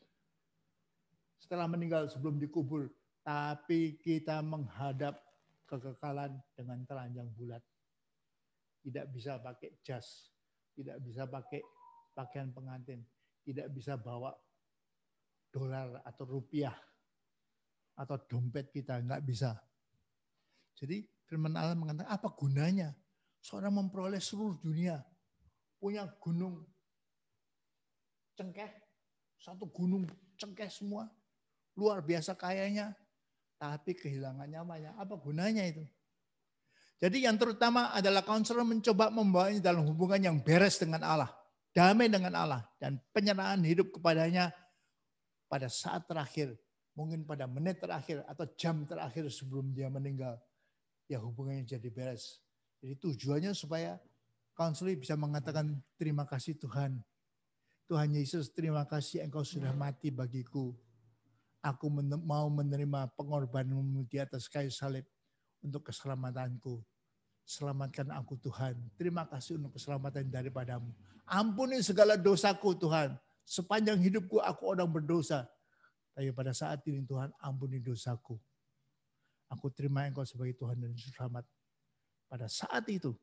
setelah meninggal sebelum dikubur. Tapi kita menghadap kekekalan dengan telanjang bulat. Tidak bisa pakai jas, tidak bisa pakai pakaian pengantin, tidak bisa bawa dolar atau rupiah atau dompet kita, nggak bisa. Jadi firman Allah mengatakan apa gunanya seorang memperoleh seluruh dunia, punya gunung cengkeh, satu gunung cengkeh semua, luar biasa kayanya, tapi kehilangan nyawanya. Apa gunanya itu? Jadi yang terutama adalah konselor mencoba membawanya dalam hubungan yang beres dengan Allah, damai dengan Allah, dan penyerahan hidup kepadanya pada saat terakhir, mungkin pada menit terakhir atau jam terakhir sebelum dia meninggal. Ya hubungannya jadi beres. Jadi tujuannya supaya konselor bisa mengatakan terima kasih Tuhan. Tuhan Yesus, terima kasih Engkau sudah mati bagiku. Aku mau menerima pengorbananmu di atas kayu salib untuk keselamatanku. Selamatkan aku Tuhan. Terima kasih untuk keselamatan daripadamu. Ampuni segala dosaku Tuhan. Sepanjang hidupku aku orang berdosa. Tapi pada saat ini Tuhan ampuni dosaku. Aku terima Engkau sebagai Tuhan dan Selamat. Pada saat itu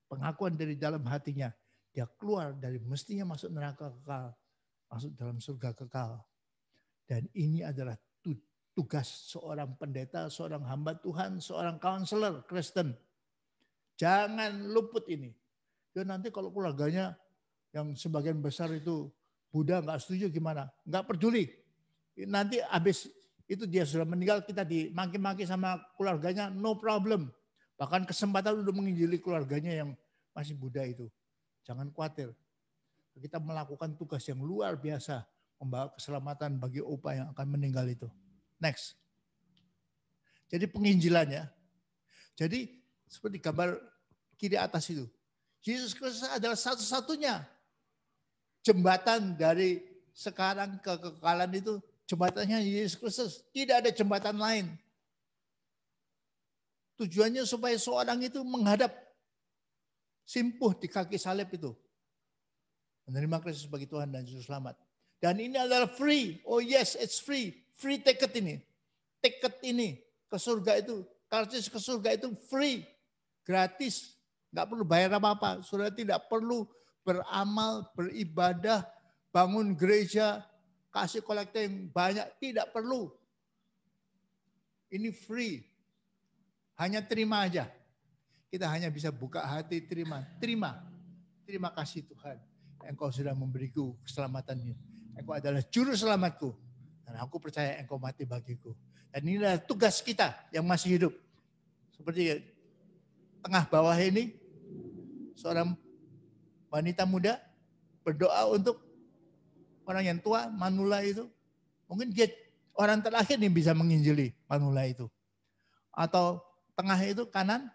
pengakuan dari dalam hatinya. Dia keluar dari mestinya masuk neraka kekal. Masuk dalam surga kekal. Dan ini adalah tugas seorang pendeta, seorang hamba Tuhan, seorang counselor Kristen. Jangan luput ini. Ya nanti kalau keluarganya yang sebagian besar itu Buddha nggak setuju gimana? Nggak peduli. Nanti habis itu dia sudah meninggal, kita dimaki-maki sama keluarganya, no problem. Bahkan kesempatan untuk menginjili keluarganya yang masih Buddha itu. Jangan khawatir. Kita melakukan tugas yang luar biasa. Membawa keselamatan bagi opa yang akan meninggal itu. Next. Jadi penginjilannya. Jadi seperti gambar kiri atas itu. Yesus Kristus adalah satu-satunya jembatan dari sekarang ke kekekalan itu. Jembatannya Yesus Kristus. Tidak ada jembatan lain. Tujuannya supaya seorang itu menghadap simpuh di kaki salib itu. Menerima Kristus sebagai Tuhan dan Juru Selamat. Dan ini adalah free. Oh yes, it's free. Free ticket ini. Tiket ini ke surga itu. Karcis ke surga itu free. Gratis. Nggak perlu bayar apa-apa. Saudara tidak perlu beramal, beribadah, bangun gereja, kasih kolektor yang banyak. Tidak perlu. Ini free. Hanya terima aja. Kita hanya bisa buka hati, terima. Terima kasih Tuhan. Engkau sudah memberiku keselamatan ini. Engkau adalah juru selamatku. Dan aku percaya Engkau mati bagiku. Dan ini adalah tugas kita yang masih hidup. Seperti tengah bawah ini. seorang wanita muda berdoa untuk orang yang tua, manula itu. Mungkin dia orang terakhir yang bisa menginjili manula itu. Atau tengah itu kanan,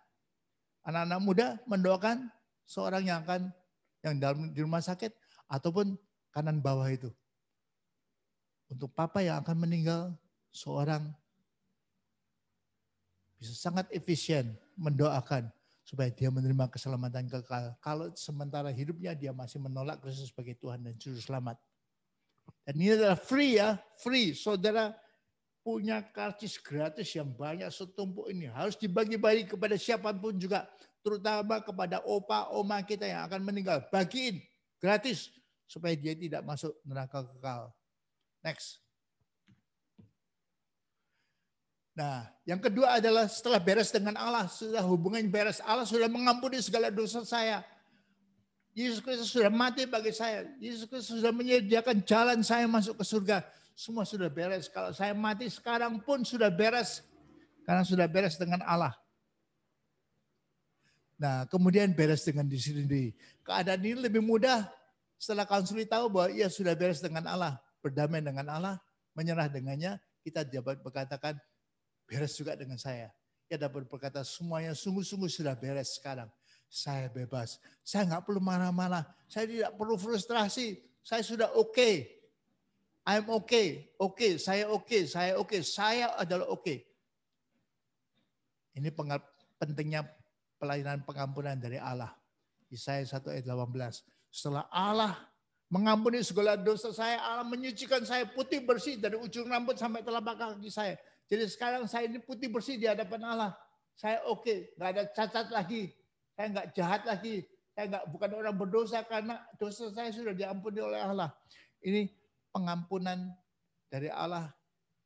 anak-anak muda mendoakan seorang yang di rumah sakit, ataupun kanan bawah itu. Untuk papa yang akan meninggal, seorang bisa sangat efisien mendoakan supaya dia menerima keselamatan kekal. Kalau sementara hidupnya dia masih menolak Kristus sebagai Tuhan dan Juru Selamat. Dan ini adalah free ya, free. Saudara punya karcis gratis yang banyak setumpuk ini. Harus dibagi-bagi kepada siapapun juga. Terutama kepada opa, oma kita yang akan meninggal. Bagiin gratis supaya dia tidak masuk neraka kekal. Next. Nah, yang kedua adalah setelah beres dengan Allah, sudah hubungan beres, Allah sudah mengampuni segala dosa saya. Yesus Kristus sudah mati bagi saya. Yesus Kristus sudah menyediakan jalan saya masuk ke surga. Semua sudah beres. Kalau saya mati sekarang pun sudah beres. Karena sudah beres dengan Allah. Nah, kemudian beres dengan diri sendiri. Keadaan ini lebih mudah setelah konsuli tahu bahwa ia sudah beres dengan Allah. Berdamai dengan Allah, menyerah dengannya. Kita dapat berkatakan, beres juga dengan saya. Ia dapat berkata semuanya sungguh-sungguh sudah beres sekarang. Saya bebas. Saya nggak perlu marah-marah. Saya tidak perlu frustrasi. Saya sudah oke. I'm okay. Oke, saya oke. Saya oke. Saya adalah oke. Ini pentingnya pelayanan pengampunan dari Allah. Yesaya 1 ayat 18. Setelah Allah mengampuni segala dosa saya, Allah menyucikan saya putih bersih dari ujung rambut sampai telapak kaki saya. Jadi sekarang saya ini putih bersih di hadapan Allah. Saya oke, nggak ada cacat lagi. Saya nggak jahat lagi. Saya bukan orang berdosa karena dosa saya sudah diampuni oleh Allah. Ini pengampunan dari Allah,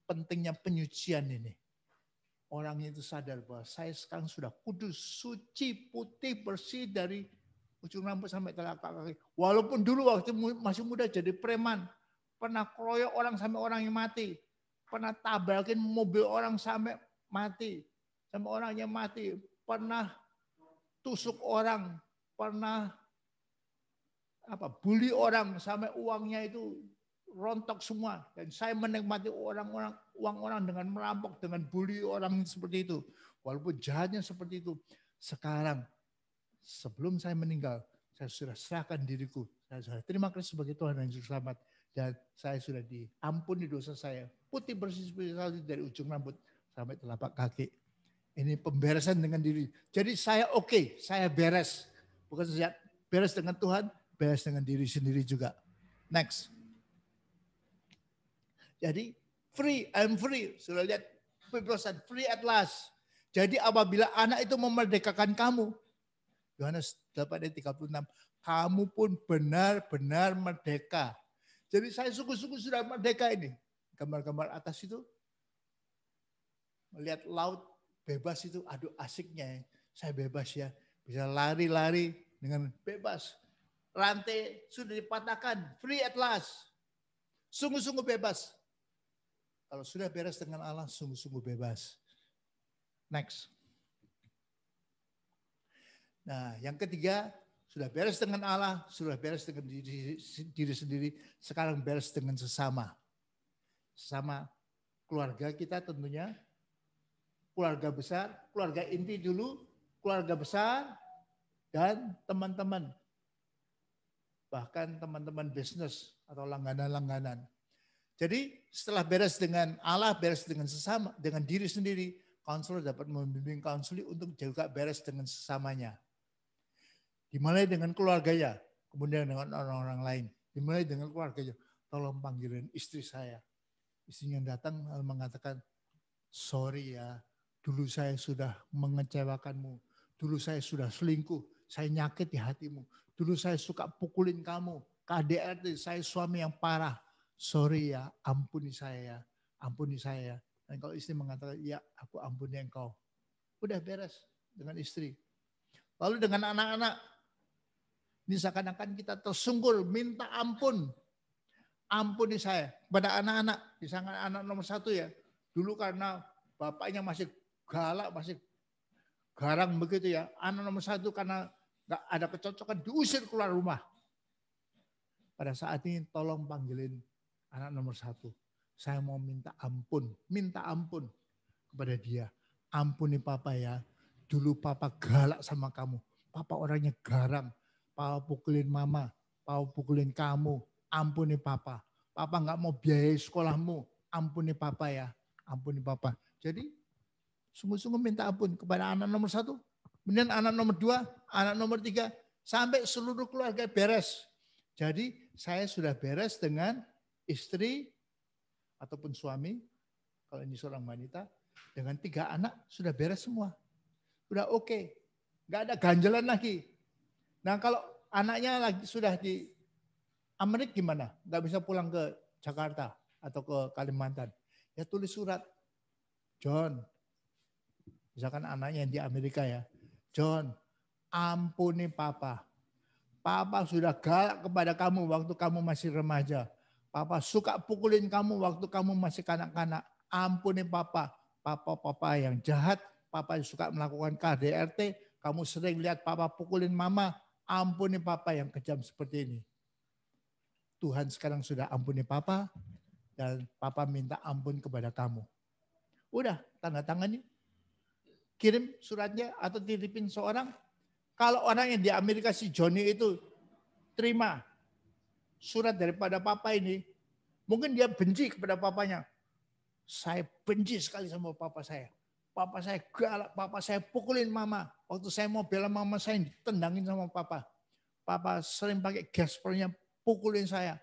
pentingnya penyucian ini. Orang itu sadar bahwa saya sekarang sudah kudus, suci, putih, bersih dari ujung rambut sampai telapak kaki. Walaupun dulu waktu masih muda jadi preman, pernah keroyok orang sampai orang yang mati, pernah tabrakin mobil orang sampai mati, sampai orang yang mati, pernah tusuk orang, pernah bully orang sampai uangnya itu rontok semua. Dan saya menikmati uang orang dengan merampok, dengan bully orang seperti itu. Walaupun jahatnya seperti itu. Sekarang sebelum saya meninggal, saya sudah serahkan diriku. Saya sudah terima Kristus sebagai Tuhan dan Juru Selamat. Dan saya sudah diampuni dosa saya. Putih bersih seperti salju dari ujung rambut sampai telapak kaki. Ini pemberesan dengan diri. Jadi saya oke, saya beres. Bukan saja beres dengan Tuhan, beres dengan diri sendiri juga. Next. Jadi free, I'm free. Sudah lihat kebebasan, free at last. Jadi apabila anak itu memerdekakan kamu, Yohanes 8 ayat 36, kamu pun benar-benar merdeka. Jadi saya sungguh-sungguh sudah merdeka ini. Gambar-gambar atas itu, melihat laut bebas itu, aduh asiknya ya. Saya bebas ya, bisa lari-lari dengan bebas. Rantai sudah dipatahkan, free at last. Sungguh-sungguh bebas. Kalau sudah beres dengan Allah, sungguh-sungguh bebas. Next. Nah, yang ketiga, sudah beres dengan Allah, sudah beres dengan diri sendiri, sekarang beres dengan sesama. Sesama keluarga kita tentunya, keluarga besar, keluarga inti dulu, keluarga besar, dan teman-teman. Bahkan teman-teman bisnis atau langganan-langganan. Jadi setelah beres dengan Allah, beres dengan sesama, dengan diri sendiri, konselor dapat membimbing konseli untuk juga beres dengan sesamanya. Dimulai dengan keluarganya, kemudian dengan orang-orang lain. Dimulai dengan keluarganya, tolong panggilin istri saya. Istrinya datang mengatakan, sorry ya, dulu saya sudah mengecewakanmu. Dulu saya sudah selingkuh, saya nyakit di hatimu. Dulu saya suka pukulin kamu. KDRT, saya suami yang parah. Sorry ya, ampuni saya ya. Ampuni saya. Dan kalau istri mengatakan, ya aku ampuni engkau. Udah beres dengan istri. Lalu dengan anak-anak. Ini seakan-akan kita tersungkur, minta ampun. Ampuni saya. Pada anak-anak, misalnya anak nomor 1 ya. Dulu karena bapaknya masih galak, masih garang begitu ya. Anak nomor 1 karena nggak ada kecocokan, diusir keluar rumah. Pada saat ini tolong panggilin anak nomor 1. Saya mau minta ampun kepada dia. Ampuni papa ya, dulu papa galak sama kamu. Papa orangnya garang, papa pukulin mama, papa pukulin kamu. Ampuni papa. Papa nggak mau biayai sekolahmu. Ampuni papa ya, ampuni papa. Jadi sungguh-sungguh minta ampun kepada anak nomor 1. Kemudian anak nomor 2, anak nomor 3, sampai seluruh keluarga beres. Jadi saya sudah beres dengan istri ataupun suami, kalau ini seorang wanita, dengan 3 anak sudah beres semua. Sudah oke. Nggak ada ganjalan lagi. Nah kalau anaknya lagi sudah di Amerika gimana? Nggak bisa pulang ke Jakarta atau ke Kalimantan. Ya tulis surat. John, misalkan anaknya yang di Amerika ya. John, ampuni papa. Papa sudah galak kepada kamu waktu kamu masih remaja. Papa suka pukulin kamu waktu kamu masih kanak-kanak. Ampuni papa. Papa yang jahat. Papa suka melakukan KDRT. Kamu sering lihat papa pukulin mama. Ampuni papa yang kejam seperti ini. Tuhan sekarang sudah ampuni papa. Dan papa minta ampun kepada kamu. Udah tanda tangani. Kirim suratnya atau titipin seorang. Kalau orang yang di Amerika si Johnny itu terima surat daripada papa ini, mungkin dia benci kepada papanya. Saya benci sekali sama papa saya. Papa saya galak, papa saya pukulin mama. Waktu saya mau bela mama saya ditendangin sama papa. Papa sering pakai gaspernya pukulin saya.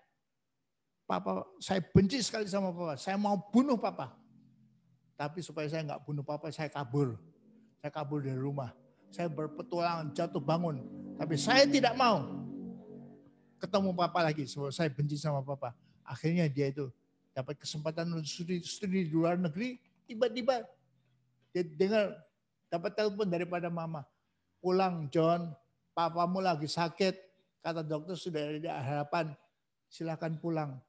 Papa, saya benci sekali sama papa. Saya mau bunuh papa. Tapi supaya saya nggak bunuh papa, saya kabur. Saya kabur dari rumah. Saya berpetualangan jatuh bangun. Tapi saya tidak mau ketemu papa lagi. Sebab saya benci sama papa. Akhirnya dia itu dapat kesempatan untuk studi di luar negeri. Tiba-tiba dia dengar, dapat telepon daripada mama. Pulang John, papamu lagi sakit. Kata dokter sudah ada harapan. Silakan pulang.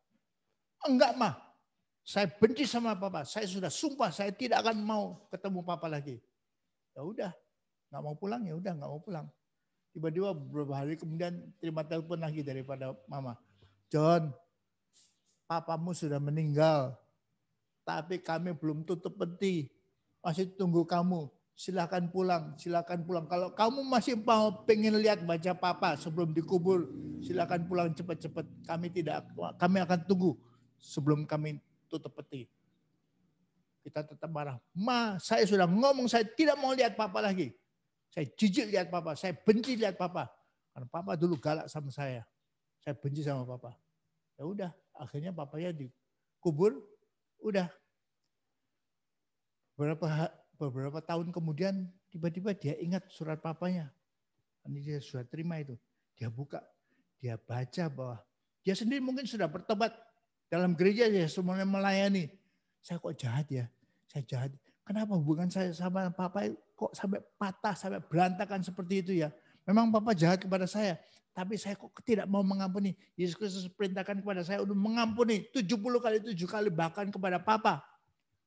Enggak mah. Saya benci sama papa. Saya sudah sumpah saya tidak akan mau ketemu papa lagi. Ya udah. Nggak mau pulang, ya udah nggak mau pulang. Tiba-tiba beberapa hari kemudian terima telepon lagi daripada mama. John, papamu sudah meninggal. Tapi kami belum tutup peti. Masih tunggu kamu. Silakan pulang, silakan pulang. Kalau kamu masih mau pengen lihat wajah papa sebelum dikubur, silakan pulang cepat-cepat. Kami akan tunggu sebelum kami tutup peti. Kita tetap marah. Ma, saya sudah ngomong saya tidak mau lihat papa lagi. Saya jijik lihat papa, saya benci lihat papa. Karena papa dulu galak sama saya. Saya benci sama papa. Ya udah, akhirnya papanya dikubur. Udah. Beberapa tahun kemudian tiba-tiba dia ingat surat papanya. Ini dia sudah terima itu. Dia buka, dia baca bahwa dia sendiri mungkin sudah bertobat dalam gereja, dia semuanya melayani. Saya kok jahat ya, saya jahat. Kenapa hubungan saya sama papa kok sampai patah, sampai berantakan seperti itu ya. Memang papa jahat kepada saya, tapi saya kok tidak mau mengampuni. Yesus Kristus perintahkan kepada saya untuk mengampuni 70 kali 7 kali bahkan kepada papa.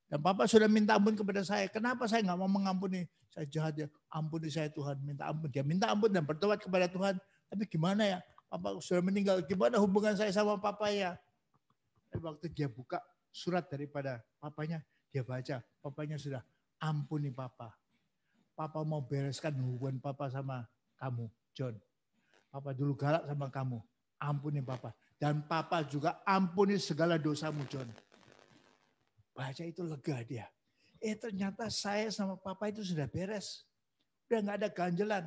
Dan papa sudah minta ampun kepada saya. Kenapa saya nggak mau mengampuni? Saya jahat ya, ampuni saya Tuhan, minta ampun. Dia minta ampun dan bertobat kepada Tuhan. Tapi gimana ya, papa sudah meninggal, gimana hubungan saya sama papa ya? Dan waktu dia buka surat daripada papanya, dia baca, papanya sudah ampuni papa. Papa mau bereskan hubungan papa sama kamu, John. Papa dulu galak sama kamu, ampuni papa. Dan papa juga ampuni segala dosamu, John. Baca itu lega dia. Ternyata saya sama papa itu sudah beres. Udah nggak ada ganjelan.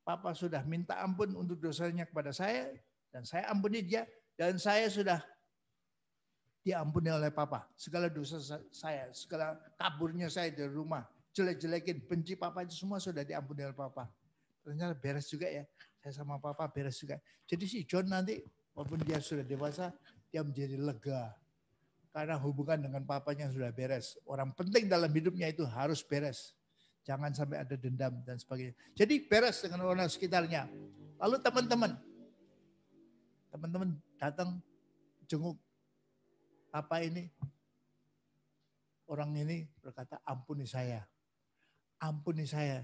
Papa sudah minta ampun untuk dosanya kepada saya. Dan saya ampuni dia. Dan saya sudah diampuni oleh papa. Segala dosa saya, segala kaburnya saya dari rumah, jelek-jelekin, benci papa itu semua sudah diampuni oleh papa. Ternyata beres juga ya. Saya sama papa beres juga. Jadi si John nanti, walaupun dia sudah dewasa, dia menjadi lega. Karena hubungan dengan papanya sudah beres. Orang penting dalam hidupnya itu harus beres. Jangan sampai ada dendam dan sebagainya. Jadi beres dengan orang sekitarnya. Lalu teman-teman datang jenguk apa ini, orang ini berkata ampuni saya. Ampuni saya.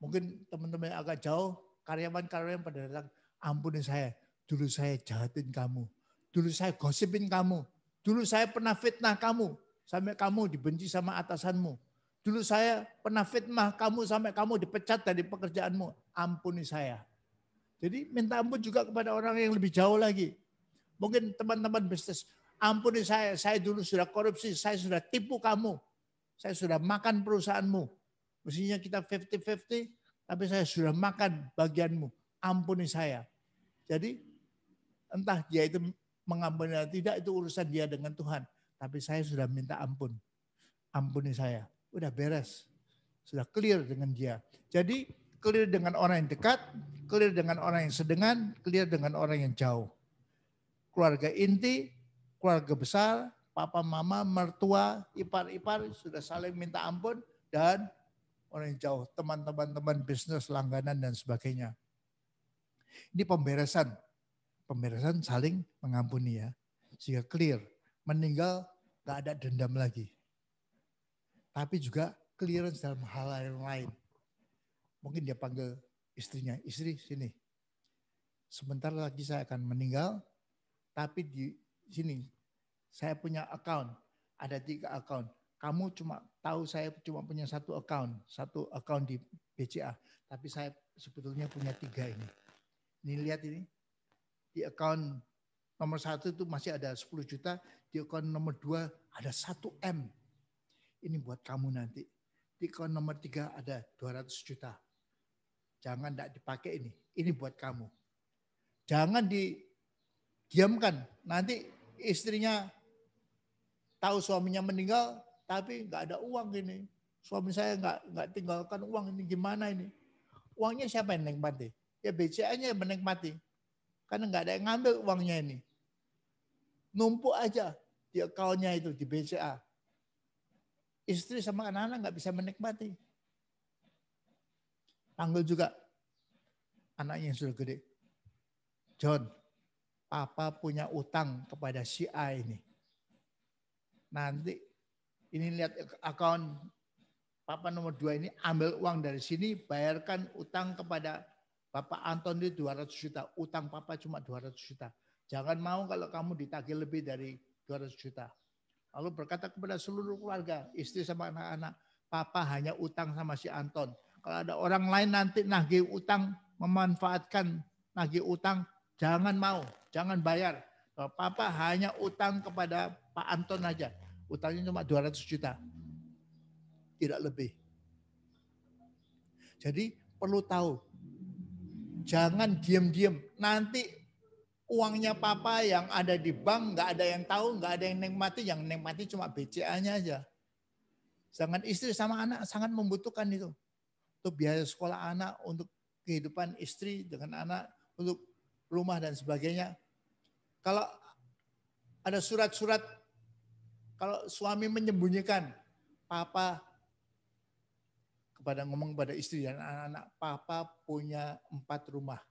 Mungkin teman-teman agak jauh, karyawan-karyawan pada datang, ampuni saya, dulu saya jahatin kamu, dulu saya gosipin kamu, dulu saya pernah fitnah kamu, sampai kamu dibenci sama atasanmu. Dulu saya pernah fitnah kamu sampai kamu dipecat dari pekerjaanmu, ampuni saya. Jadi minta ampun juga kepada orang yang lebih jauh lagi. Mungkin teman-teman bisnis, ampuni saya dulu sudah korupsi, saya sudah tipu kamu, saya sudah makan perusahaanmu. Mestinya kita 50-50, tapi saya sudah makan bagianmu. Ampuni saya. Jadi entah dia itu mengampuni atau tidak, itu urusan dia dengan Tuhan. Tapi saya sudah minta ampun. Ampuni saya. Udah beres. Sudah clear dengan dia. Jadi clear dengan orang yang dekat, clear dengan orang yang sedengan, clear dengan orang yang jauh. Keluarga inti, keluarga besar, papa, mama, mertua, ipar-ipar sudah saling minta ampun, dan orang yang jauh, teman-teman bisnis, langganan, dan sebagainya. Ini pemberesan. Pemberesan saling mengampuni ya. Sehingga clear. Meninggal gak ada dendam lagi. Tapi juga clearance dalam hal yang lain. Mungkin dia panggil istrinya, istri sini. Sebentar lagi saya akan meninggal, tapi di sini saya punya account. Ada 3 account. Kamu cuma tahu saya cuma punya 1 account di BCA. Tapi saya sebetulnya punya 3 ini. Ini lihat ini. Di account nomor 1 itu masih ada 10 juta. Di account nomor 2 ada 1 M. Ini buat kamu nanti. Di account nomor 3 ada 200 juta. Jangan tidak dipakai ini. Ini buat kamu. Jangan didiamkan. Nanti istrinya tahu suaminya meninggal, tapi nggak ada uang ini. Suami saya nggak tinggalkan uang, ini gimana ini? Uangnya siapa yang menikmati? Ya BCA-nya yang menikmati. Karena nggak ada yang ngambil uangnya ini. Numpuk aja di account-nya itu di BCA. Istri sama anak-anak nggak bisa menikmati. Panggil juga anaknya yang sudah gede. John, papa punya utang kepada si A ini. Nanti ini lihat account papa nomor 2 ini, ambil uang dari sini, bayarkan utang kepada Bapak Anton itu 200 juta. Utang papa cuma 200 juta. Jangan mau kalau kamu ditagih lebih dari 200 juta. Lalu berkata kepada seluruh keluarga, istri sama anak-anak, papa hanya utang sama si Anton. Kalau ada orang lain nanti nagih utang, memanfaatkan nagih utang, jangan mau, jangan bayar. Kalau papa hanya utang kepada Pak Anton aja. Utangnya cuma 200 juta. Tidak lebih. Jadi perlu tahu. Jangan diam-diam. Nanti uangnya papa yang ada di bank nggak ada yang tahu, nggak ada yang nikmati. Yang nikmati cuma BCA-nya aja. Sedangkan istri sama anak sangat membutuhkan itu. Untuk biaya sekolah anak, untuk kehidupan istri dengan anak, untuk rumah dan sebagainya. Kalau ada surat-surat, kalau suami menyembunyikan, papa ngomong kepada istri dan anak-anak, papa punya 4 rumah.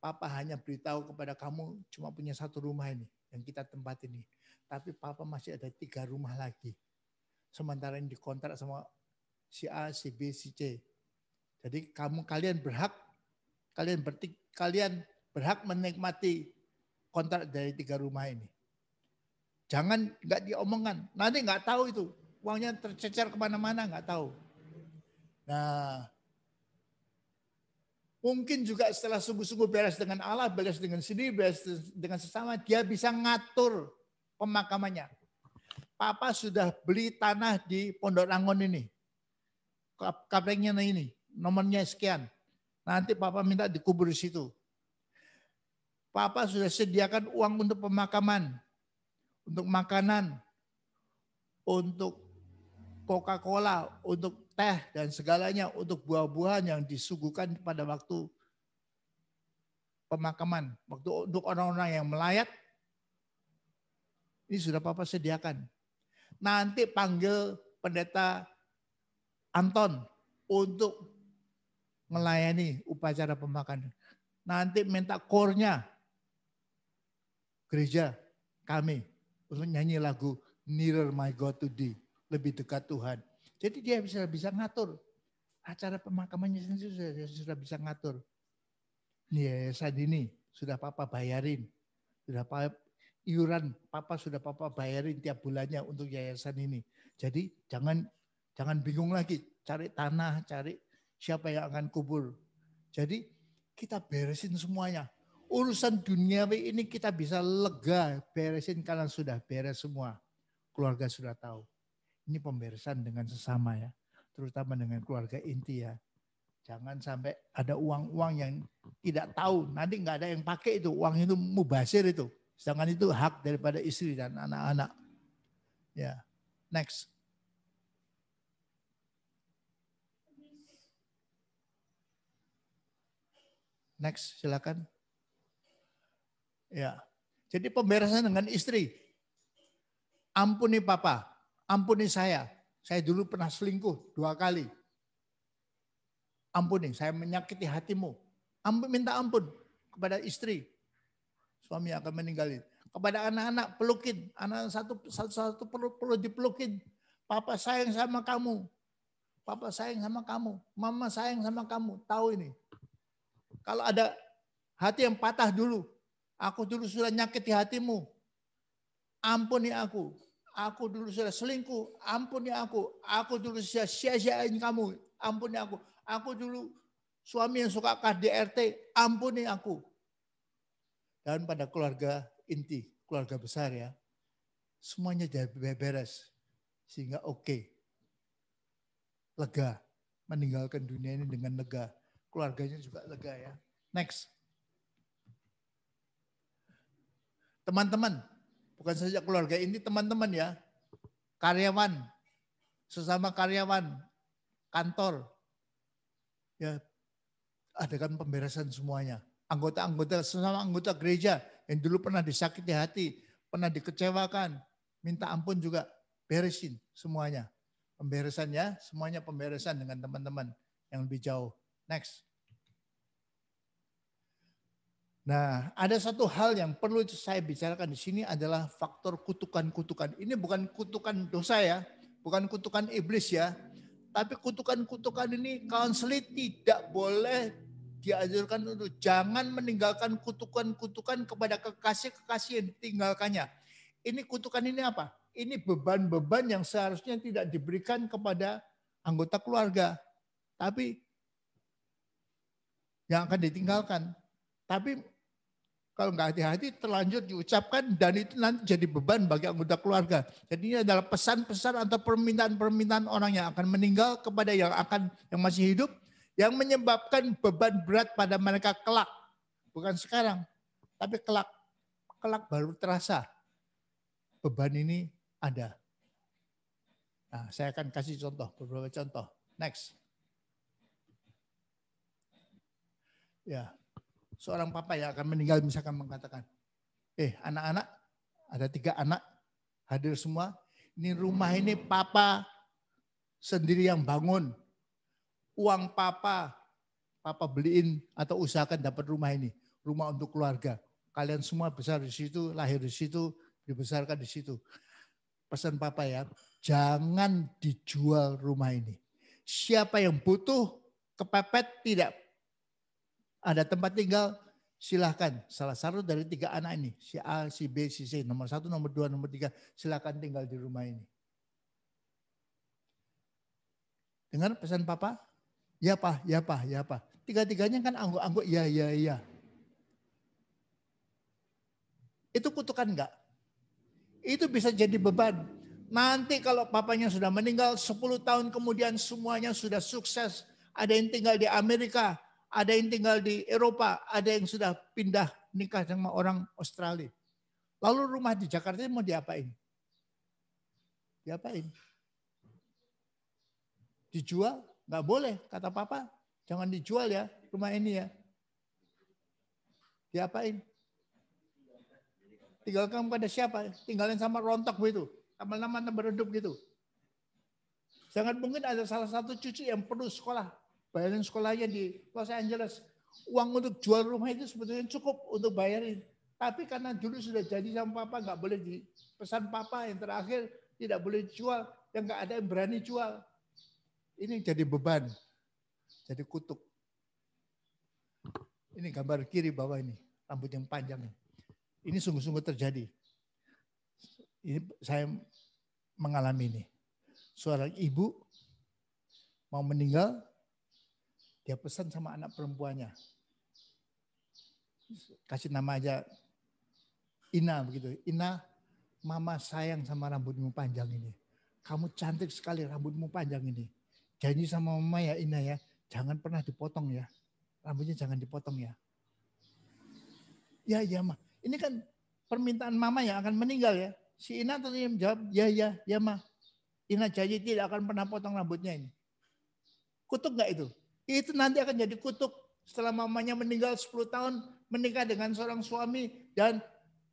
Papa hanya beritahu kepada kamu cuma punya 1 rumah ini yang kita tempat ini. Tapi papa masih ada 3 rumah lagi. Sementara ini dikontrak sama si A, si B, si C. Jadi kalian berhak menikmati kontrak dari 3 rumah ini. Jangan nggak diomongkan. Nanti nggak tahu itu. Uangnya tercecer kemana-mana nggak tahu. Nah, mungkin juga setelah sungguh-sungguh beres dengan Allah, beres dengan sendiri, beres dengan sesama, dia bisa ngatur pemakamannya. Papa sudah beli tanah di Pondok Rangon ini. Kaplengnya ini, nomornya sekian. Nanti papa minta dikubur di situ. Papa sudah sediakan uang untuk pemakaman, untuk makanan, untuk Coca-Cola, untuk teh dan segalanya, untuk buah-buahan yang disuguhkan pada waktu pemakaman. Untuk orang-orang yang melayat, ini sudah papa sediakan. Nanti panggil pendeta Anton untuk melayani upacara pemakaman. Nanti minta kornya gereja kami untuk nyanyi lagu Nearer My God to Thee, lebih dekat Tuhan. Jadi dia bisa ngatur acara pemakamannya sendiri, sudah bisa ngatur. Yayasan ini sudah papa bayarin. Sudah iuran papa sudah papa bayarin tiap bulannya untuk yayasan ini. Jadi jangan bingung lagi cari tanah, cari siapa yang akan kubur. Jadi kita beresin semuanya. Urusan duniawi ini kita bisa lega beresin karena sudah beres semua. Keluarga sudah tahu. Ini pemberesan dengan sesama ya. Terutama dengan keluarga inti ya. Jangan sampai ada uang-uang yang tidak tahu. Nanti nggak ada yang pakai itu. Uang itu mubazir itu. Sedangkan itu hak daripada istri dan anak-anak. Ya, next. Next, silakan. Ya, jadi pemberesan dengan istri. Ampuni papa, ampuni saya. Saya dulu pernah selingkuh 2 kali. Ampuni, saya menyakiti hatimu. Minta ampun kepada istri. Suami akan meninggalin. Kepada anak-anak pelukin. Anak satu-satu perlu dipelukin. Papa sayang sama kamu. Papa sayang sama kamu. Mama sayang sama kamu. Tahu ini. Kalau ada hati yang patah dulu. Aku dulu sudah nyakiti hatimu. Ampuni aku. Aku dulu sudah selingkuh. Ampuni aku. Aku dulu sudah sia-siain kamu. Ampuni aku. Aku dulu suami yang suka KDRT. Ampuni aku. Dan pada keluarga inti, keluarga besar ya. Semuanya jadi beres. Sehingga oke. Lega. Meninggalkan dunia ini dengan lega. Keluarganya juga lega ya. Next. Teman-teman. Bukan saja keluarga inti, teman-teman ya. Karyawan. Sesama karyawan. Kantor. Ya. Adakan pemberesan semuanya. Anggota-anggota, sesama anggota gereja yang dulu pernah disakiti hati, pernah dikecewakan, minta ampun juga, beresin semuanya. Pemberesan ya, semuanya pemberesan dengan teman-teman yang lebih jauh. Next. Nah, ada satu hal yang perlu saya bicarakan di sini adalah faktor kutukan-kutukan. Ini bukan kutukan dosa ya, bukan kutukan iblis ya, tapi kutukan-kutukan ini counseling tidak boleh dianjurkan untuk jangan meninggalkan kutukan-kutukan kepada kekasih-kekasih yang ditinggalkannya. Ini kutukan ini apa? Ini beban-beban yang seharusnya tidak diberikan kepada anggota keluarga. Tapi yang akan ditinggalkan. Tapi kalau nggak hati-hati terlanjur diucapkan dan itu nanti jadi beban bagi anggota keluarga. Jadi ini adalah pesan-pesan atau permintaan-permintaan orang yang akan meninggal kepada yang masih hidup, yang menyebabkan beban berat pada mereka kelak. Bukan sekarang, tapi kelak. Kelak baru terasa beban ini ada. Nah, saya akan kasih contoh, beberapa contoh. Next. Ya, seorang papa yang akan meninggal misalkan mengatakan, anak-anak, ada 3 anak, hadir semua. Ini rumah ini papa sendiri yang bangun. Uang papa beliin atau usahakan dapat rumah ini. Rumah untuk keluarga. Kalian semua besar di situ, lahir di situ, dibesarkan di situ. Pesan papa ya, jangan dijual rumah ini. Siapa yang butuh, kepepet, tidak ada tempat tinggal, silahkan. Salah satu dari 3 anak ini, si A, si B, si C, nomor 1, nomor 2, nomor 3, silahkan tinggal di rumah ini. Dengar pesan papa? Ya pak, ya pak, ya pak. 3-tiganya kan angguk-angguk, ya, ya, ya. Itu kutukan enggak? Itu bisa jadi beban. Nanti kalau papanya sudah meninggal, 10 tahun kemudian semuanya sudah sukses. Ada yang tinggal di Amerika, ada yang tinggal di Eropa, ada yang sudah pindah nikah sama orang Australia. Lalu rumah di Jakarta mau diapain? Diapain? Dijual? Nggak boleh, kata papa. Jangan dijual ya rumah ini ya. Diapain? Tinggalkan pada siapa? Tinggalin sama rontok begitu. Lama-lama beredup gitu. Jangan mungkin ada salah satu cucu yang perlu sekolah. Bayarin sekolahnya di Los Angeles. Uang untuk jual rumah itu sebetulnya cukup untuk bayarin. Tapi karena dulu sudah jadi sama papa, nggak boleh dipesan papa yang terakhir tidak boleh dijual. Yang nggak ada yang berani jual. Ini jadi beban. Jadi kutuk. Ini gambar kiri bawah ini, rambut yang panjang. Ini sungguh-sungguh terjadi. Ini saya mengalami ini. Seorang ibu mau meninggal, dia pesan sama anak perempuannya. Kasih nama aja Ina begitu. Ina, mama sayang sama rambutmu panjang ini. Kamu cantik sekali rambutmu panjang ini. Janji sama mama ya Ina ya, jangan pernah dipotong ya. Rambutnya jangan dipotong ya. Ya, Ma. Ini kan permintaan mama yang akan meninggal ya. Si Ina tadi menjawab, ya Ma. Ina janji tidak akan pernah potong rambutnya ini. Kutuk gak itu? Itu nanti akan jadi kutuk. Setelah mamanya meninggal 10 tahun, menikah dengan seorang suami dan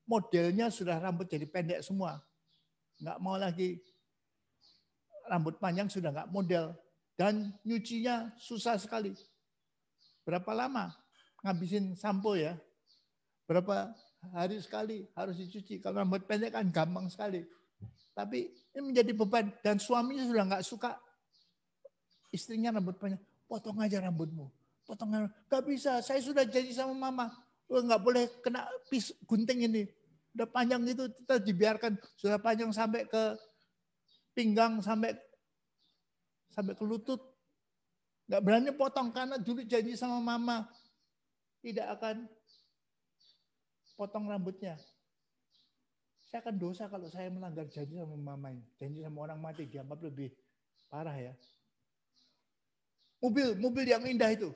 modelnya sudah rambut jadi pendek semua. Nggak mau lagi rambut panjang, sudah nggak model. Dan nyucinya susah sekali. Berapa lama ngabisin sampo ya? Berapa hari sekali harus dicuci. Kalau rambut pendek kan gampang sekali. Tapi ini menjadi beban. Dan suaminya sudah nggak suka. Istrinya rambut panjang. Potong aja rambutmu. Potong aja. Gak bisa, saya sudah janji sama mama. Nggak boleh kena gunting ini. Udah panjang itu kita dibiarkan. Sudah panjang sampai ke pinggang, sampai ke lutut. Nggak berani potong karena dulu janji sama mama. Tidak akan potong rambutnya. Saya akan dosa kalau saya melanggar janji sama mama. Janji sama orang mati dianggap lebih parah ya. Mobil yang indah itu.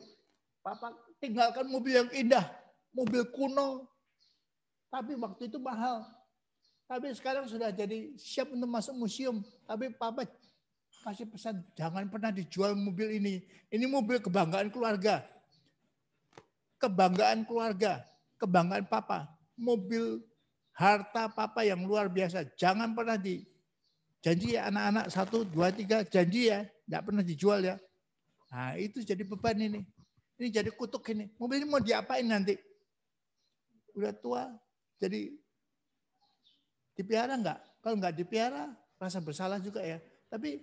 Papa tinggalkan mobil yang indah. Mobil kuno. Tapi waktu itu mahal. Tapi sekarang sudah jadi siap untuk masuk museum. Tapi Papa kasih pesan, jangan pernah dijual mobil ini. Ini mobil kebanggaan keluarga. Kebanggaan keluarga. Kebanggaan Papa. Mobil harta Papa yang luar biasa. Jangan pernah janji ya anak-anak 1, 2, 3. Janji ya. Tidak pernah dijual ya. Nah itu jadi beban ini. Ini jadi kutuk ini. Mobil ini mau diapain nanti? Udah tua. Jadi dipelihara enggak? Kalau enggak dipelihara, rasa bersalah juga ya. Tapi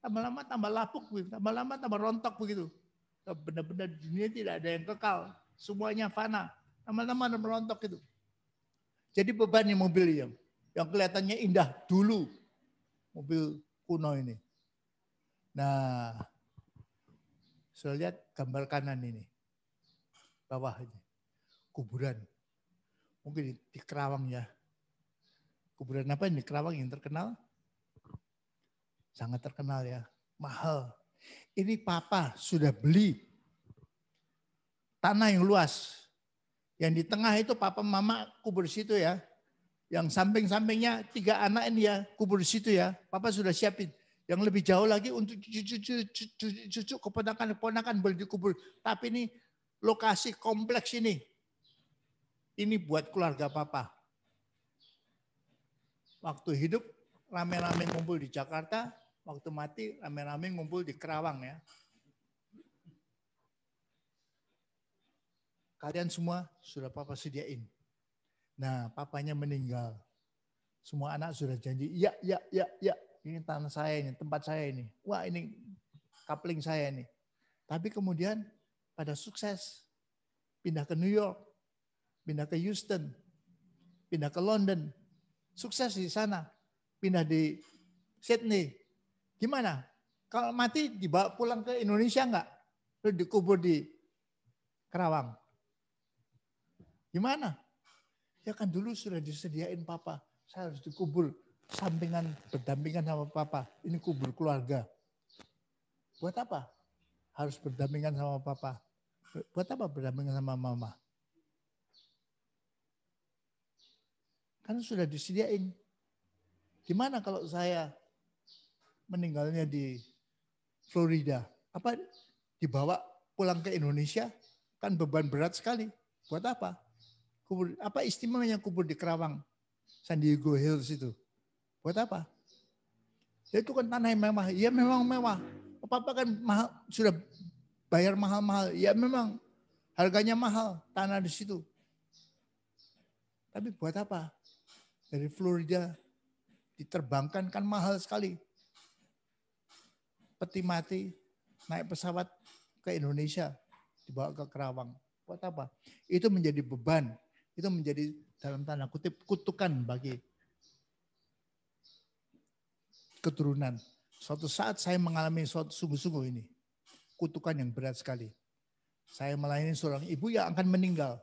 lama-lama tambah lapuk, lama-lama tambah rontok begitu. Benar-benar dunia tidak ada yang kekal. Semuanya fana. Lama-lama merontok itu. Jadi beban nih mobil yang kelihatannya indah dulu. Mobil kuno ini. Nah, saya lihat gambar kanan ini. Bawah ini. Kuburan. Mungkin di Kerawang ya. Kuburan apa ini? Kerawang yang terkenal? Sangat terkenal ya. Mahal. Ini Papa sudah beli tanah yang luas. Yang di tengah itu Papa Mama kubur situ ya. Yang samping-sampingnya 3 anak ini ya kubur situ ya. Papa sudah siapin. Yang lebih jauh lagi untuk cucu keponakan boleh dikubur. Tapi ini lokasi kompleks ini. Ini buat keluarga Papa. Waktu hidup rame-rame ngumpul di Jakarta. Waktu mati rame-rame ngumpul di Kerawang ya. Kalian semua sudah Papa sediain. Nah, Papanya meninggal. Semua anak sudah janji, ya. Ini tanah saya ini, tempat saya ini. Wah ini kapling saya ini. Tapi kemudian pada sukses. Pindah ke New York. Pindah ke Houston. Pindah ke London. Sukses di sana. Pindah di Sydney. Gimana? Kalau mati dibawa pulang ke Indonesia enggak? Terus dikubur di Kerawang. Gimana? Ya kan dulu sudah disediain Papa. Saya harus dikubur berdampingan sama Papa. Ini kubur keluarga. Buat apa? Harus berdampingan sama Papa. Buat apa berdampingan sama Mama? Kan sudah disediain. Gimana kalau saya meninggalnya di Florida? Apa dibawa pulang ke Indonesia? Kan beban berat sekali. Buat apa? Kubur, apa istimewanya kubur di Kerawang? San Diego Hills itu. Buat apa? Ya itu kan tanah yang mewah. Ya memang mewah. Papa kan mahal, sudah bayar mahal-mahal. Ya memang harganya mahal tanah di situ. Tapi buat apa? Dari Florida diterbangkan kan mahal sekali. Peti mati naik pesawat ke Indonesia dibawa ke Kerawang. Buat apa? Itu menjadi beban. Itu menjadi dalam tanda kutip kutukan bagi keturunan. Suatu saat saya mengalami suatu sungguh-sungguh ini. Kutukan yang berat sekali. Saya melayani seorang ibu yang akan meninggal.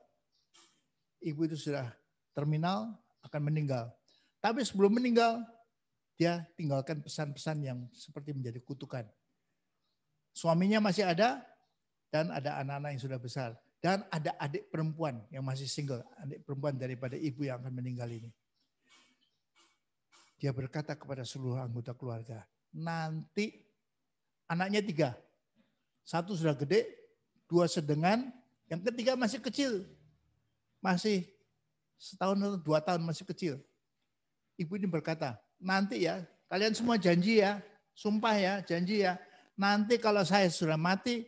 Ibu itu sudah terminal, akan meninggal. Tapi sebelum meninggal, dia tinggalkan pesan-pesan yang seperti menjadi kutukan. Suaminya masih ada, dan ada anak-anak yang sudah besar. Dan ada adik perempuan yang masih single. Adik perempuan daripada ibu yang akan meninggal ini. Dia berkata kepada seluruh anggota keluarga, nanti anaknya 3. 1 sudah gede, 2 sedengan, yang ketiga masih kecil. Masih 1 tahun atau 2 tahun masih kecil. Ibu ini berkata, nanti ya, kalian semua janji ya, sumpah ya, janji ya. Nanti kalau saya sudah mati,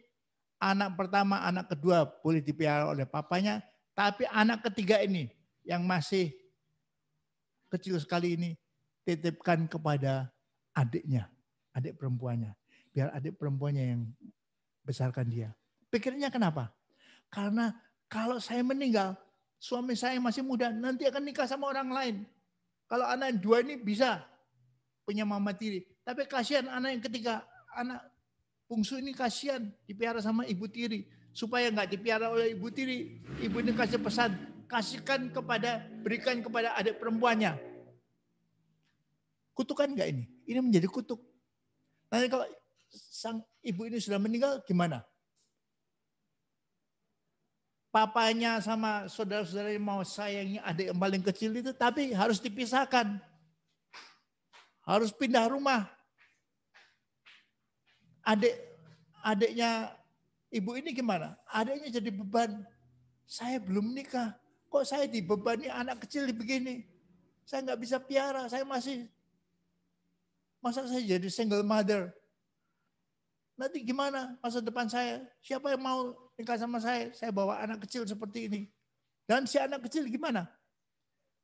anak pertama, anak kedua boleh dipelihara oleh papanya, tapi anak ketiga ini yang masih kecil sekali ini titipkan kepada adiknya, adik perempuannya. Biar adik perempuannya yang besarkan dia. Pikirnya kenapa? Karena kalau saya meninggal, suami saya masih muda, nanti akan nikah sama orang lain. Kalau anak yang 2 ini bisa punya mama tiri. Tapi kasihan anak yang ketiga, anak bungsu ini kasihan dipiara sama ibu tiri. Supaya nggak dipiara oleh ibu tiri, ibu ini kasih pesan, kasihkan kepada, berikan kepada adik perempuannya. Kutukan nggak ini? Ini menjadi kutuk. Nanti kalau sang ibu ini sudah meninggal, gimana? Papanya sama saudara-saudaranya mau sayangi adik yang paling kecil itu, tapi harus dipisahkan. Harus pindah rumah. Adiknya ibu ini gimana? Adiknya jadi beban. Saya belum nikah. Kok saya dibebani anak kecil begini? Saya nggak bisa piara. Masa saya jadi single mother? Nanti gimana masa depan saya? Siapa yang mau nikah sama saya? Saya bawa anak kecil seperti ini. Dan si anak kecil gimana?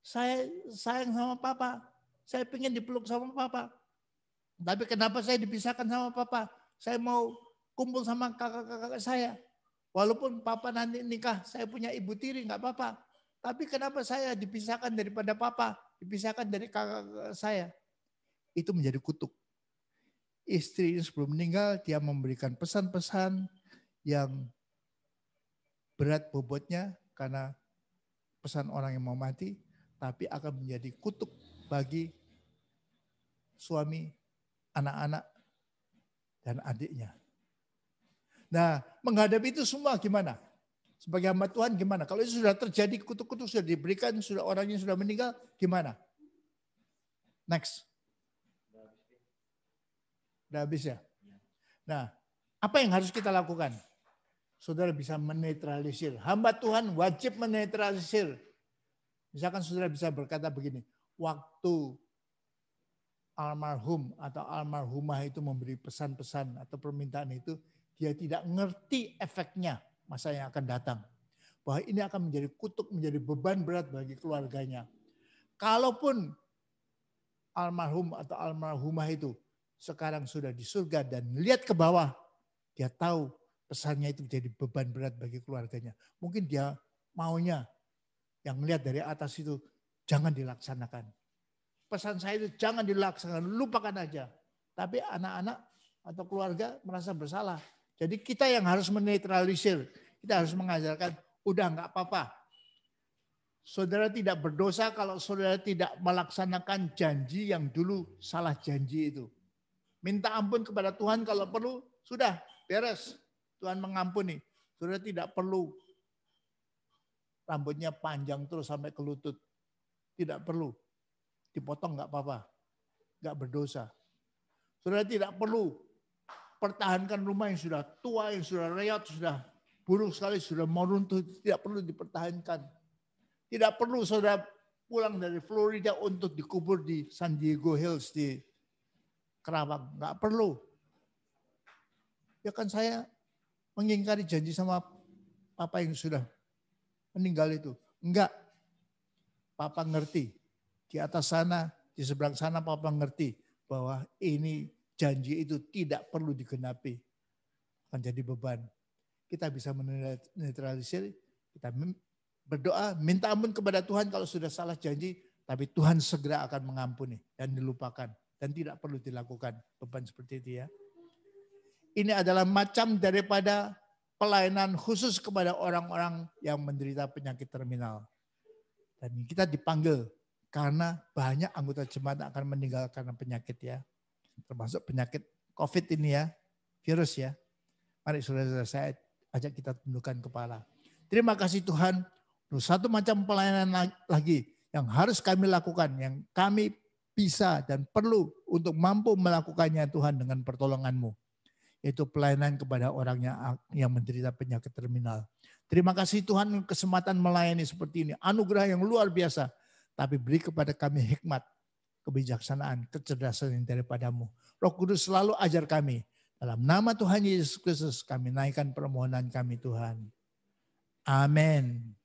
Saya sayang sama papa. Saya pengen dipeluk sama papa. Tapi kenapa saya dipisahkan sama papa? Saya mau kumpul sama kakak-kakak saya. Walaupun papa nanti nikah, saya punya ibu tiri, nggak apa-apa. Tapi kenapa saya dipisahkan daripada papa? Dipisahkan dari kakak saya? Itu menjadi kutuk. Istri sebelum meninggal, dia memberikan pesan-pesan yang berat bobotnya karena pesan orang yang mau mati, tapi akan menjadi kutuk bagi suami, anak-anak, dan adiknya. Nah, menghadapi itu semua gimana? Sebagai hamba Tuhan gimana? Kalau itu sudah terjadi, kutuk-kutuk sudah diberikan, sudah orangnya sudah meninggal, gimana? Next. Udah habis ya? Nah, apa yang harus kita lakukan? Saudara bisa menetralisir. Hamba Tuhan wajib menetralisir. Misalkan saudara bisa berkata begini, waktu almarhum atau almarhumah itu memberi pesan-pesan atau permintaan itu, dia tidak ngerti efeknya masa yang akan datang. Bahwa ini akan menjadi kutuk, menjadi beban berat bagi keluarganya. Kalaupun almarhum atau almarhumah itu sekarang sudah di surga dan melihat ke bawah, dia tahu pesannya itu jadi beban berat bagi keluarganya. Mungkin dia maunya yang melihat dari atas itu jangan dilaksanakan. Pesan saya itu jangan dilaksanakan, lupakan aja. Tapi anak-anak atau keluarga merasa bersalah. Jadi kita yang harus menetralisir. Kita harus mengajarkan, udah nggak apa-apa. Saudara tidak berdosa kalau saudara tidak melaksanakan janji yang dulu salah janji itu. Minta ampun kepada Tuhan kalau perlu, sudah beres. Tuhan mengampuni. Saudara tidak perlu rambutnya panjang terus sampai ke lutut. Tidak perlu. Dipotong nggak apa-apa. Nggak berdosa. Saudara tidak perlu pertahankan rumah yang sudah tua, yang sudah reot, sudah buruk sekali, sudah mau runtuh. Tidak perlu dipertahankan. Tidak perlu saudara pulang dari Florida untuk dikubur di San Diego Hills di Kerawang. Nggak perlu. Ya kan saya mengingkari janji sama papa yang sudah meninggal itu. Enggak. Papa ngerti. Di atas sana, di seberang sana papa ngerti bahwa ini janji itu tidak perlu digenapi. Akan jadi beban. kita bisa menetralisir, kita berdoa, minta ampun kepada Tuhan kalau sudah salah janji, tapi Tuhan segera akan mengampuni dan dilupakan dan tidak perlu dilakukan beban seperti itu ya. Ini adalah macam daripada pelayanan khusus kepada orang-orang yang menderita penyakit terminal. Dan kita dipanggil karena banyak anggota jemaat akan meninggal karena penyakit ya. Termasuk penyakit COVID ini ya, virus ya. Mari saudara-saudara saya ajak kita tundukkan kepala. Terima kasih Tuhan, satu macam pelayanan lagi yang harus kami lakukan, yang kami bisa dan perlu untuk mampu melakukannya Tuhan dengan pertolongan-Mu. Yaitu pelayanan kepada orang yang menderita penyakit terminal. Terima kasih Tuhan kesempatan melayani seperti ini. Anugerah yang luar biasa. Tapi beri kepada kami hikmat, kebijaksanaan, kecerdasan yang daripada-Mu. Roh Kudus selalu ajar kami. Dalam nama Tuhan Yesus Kristus kami naikkan permohonan kami Tuhan. Amin.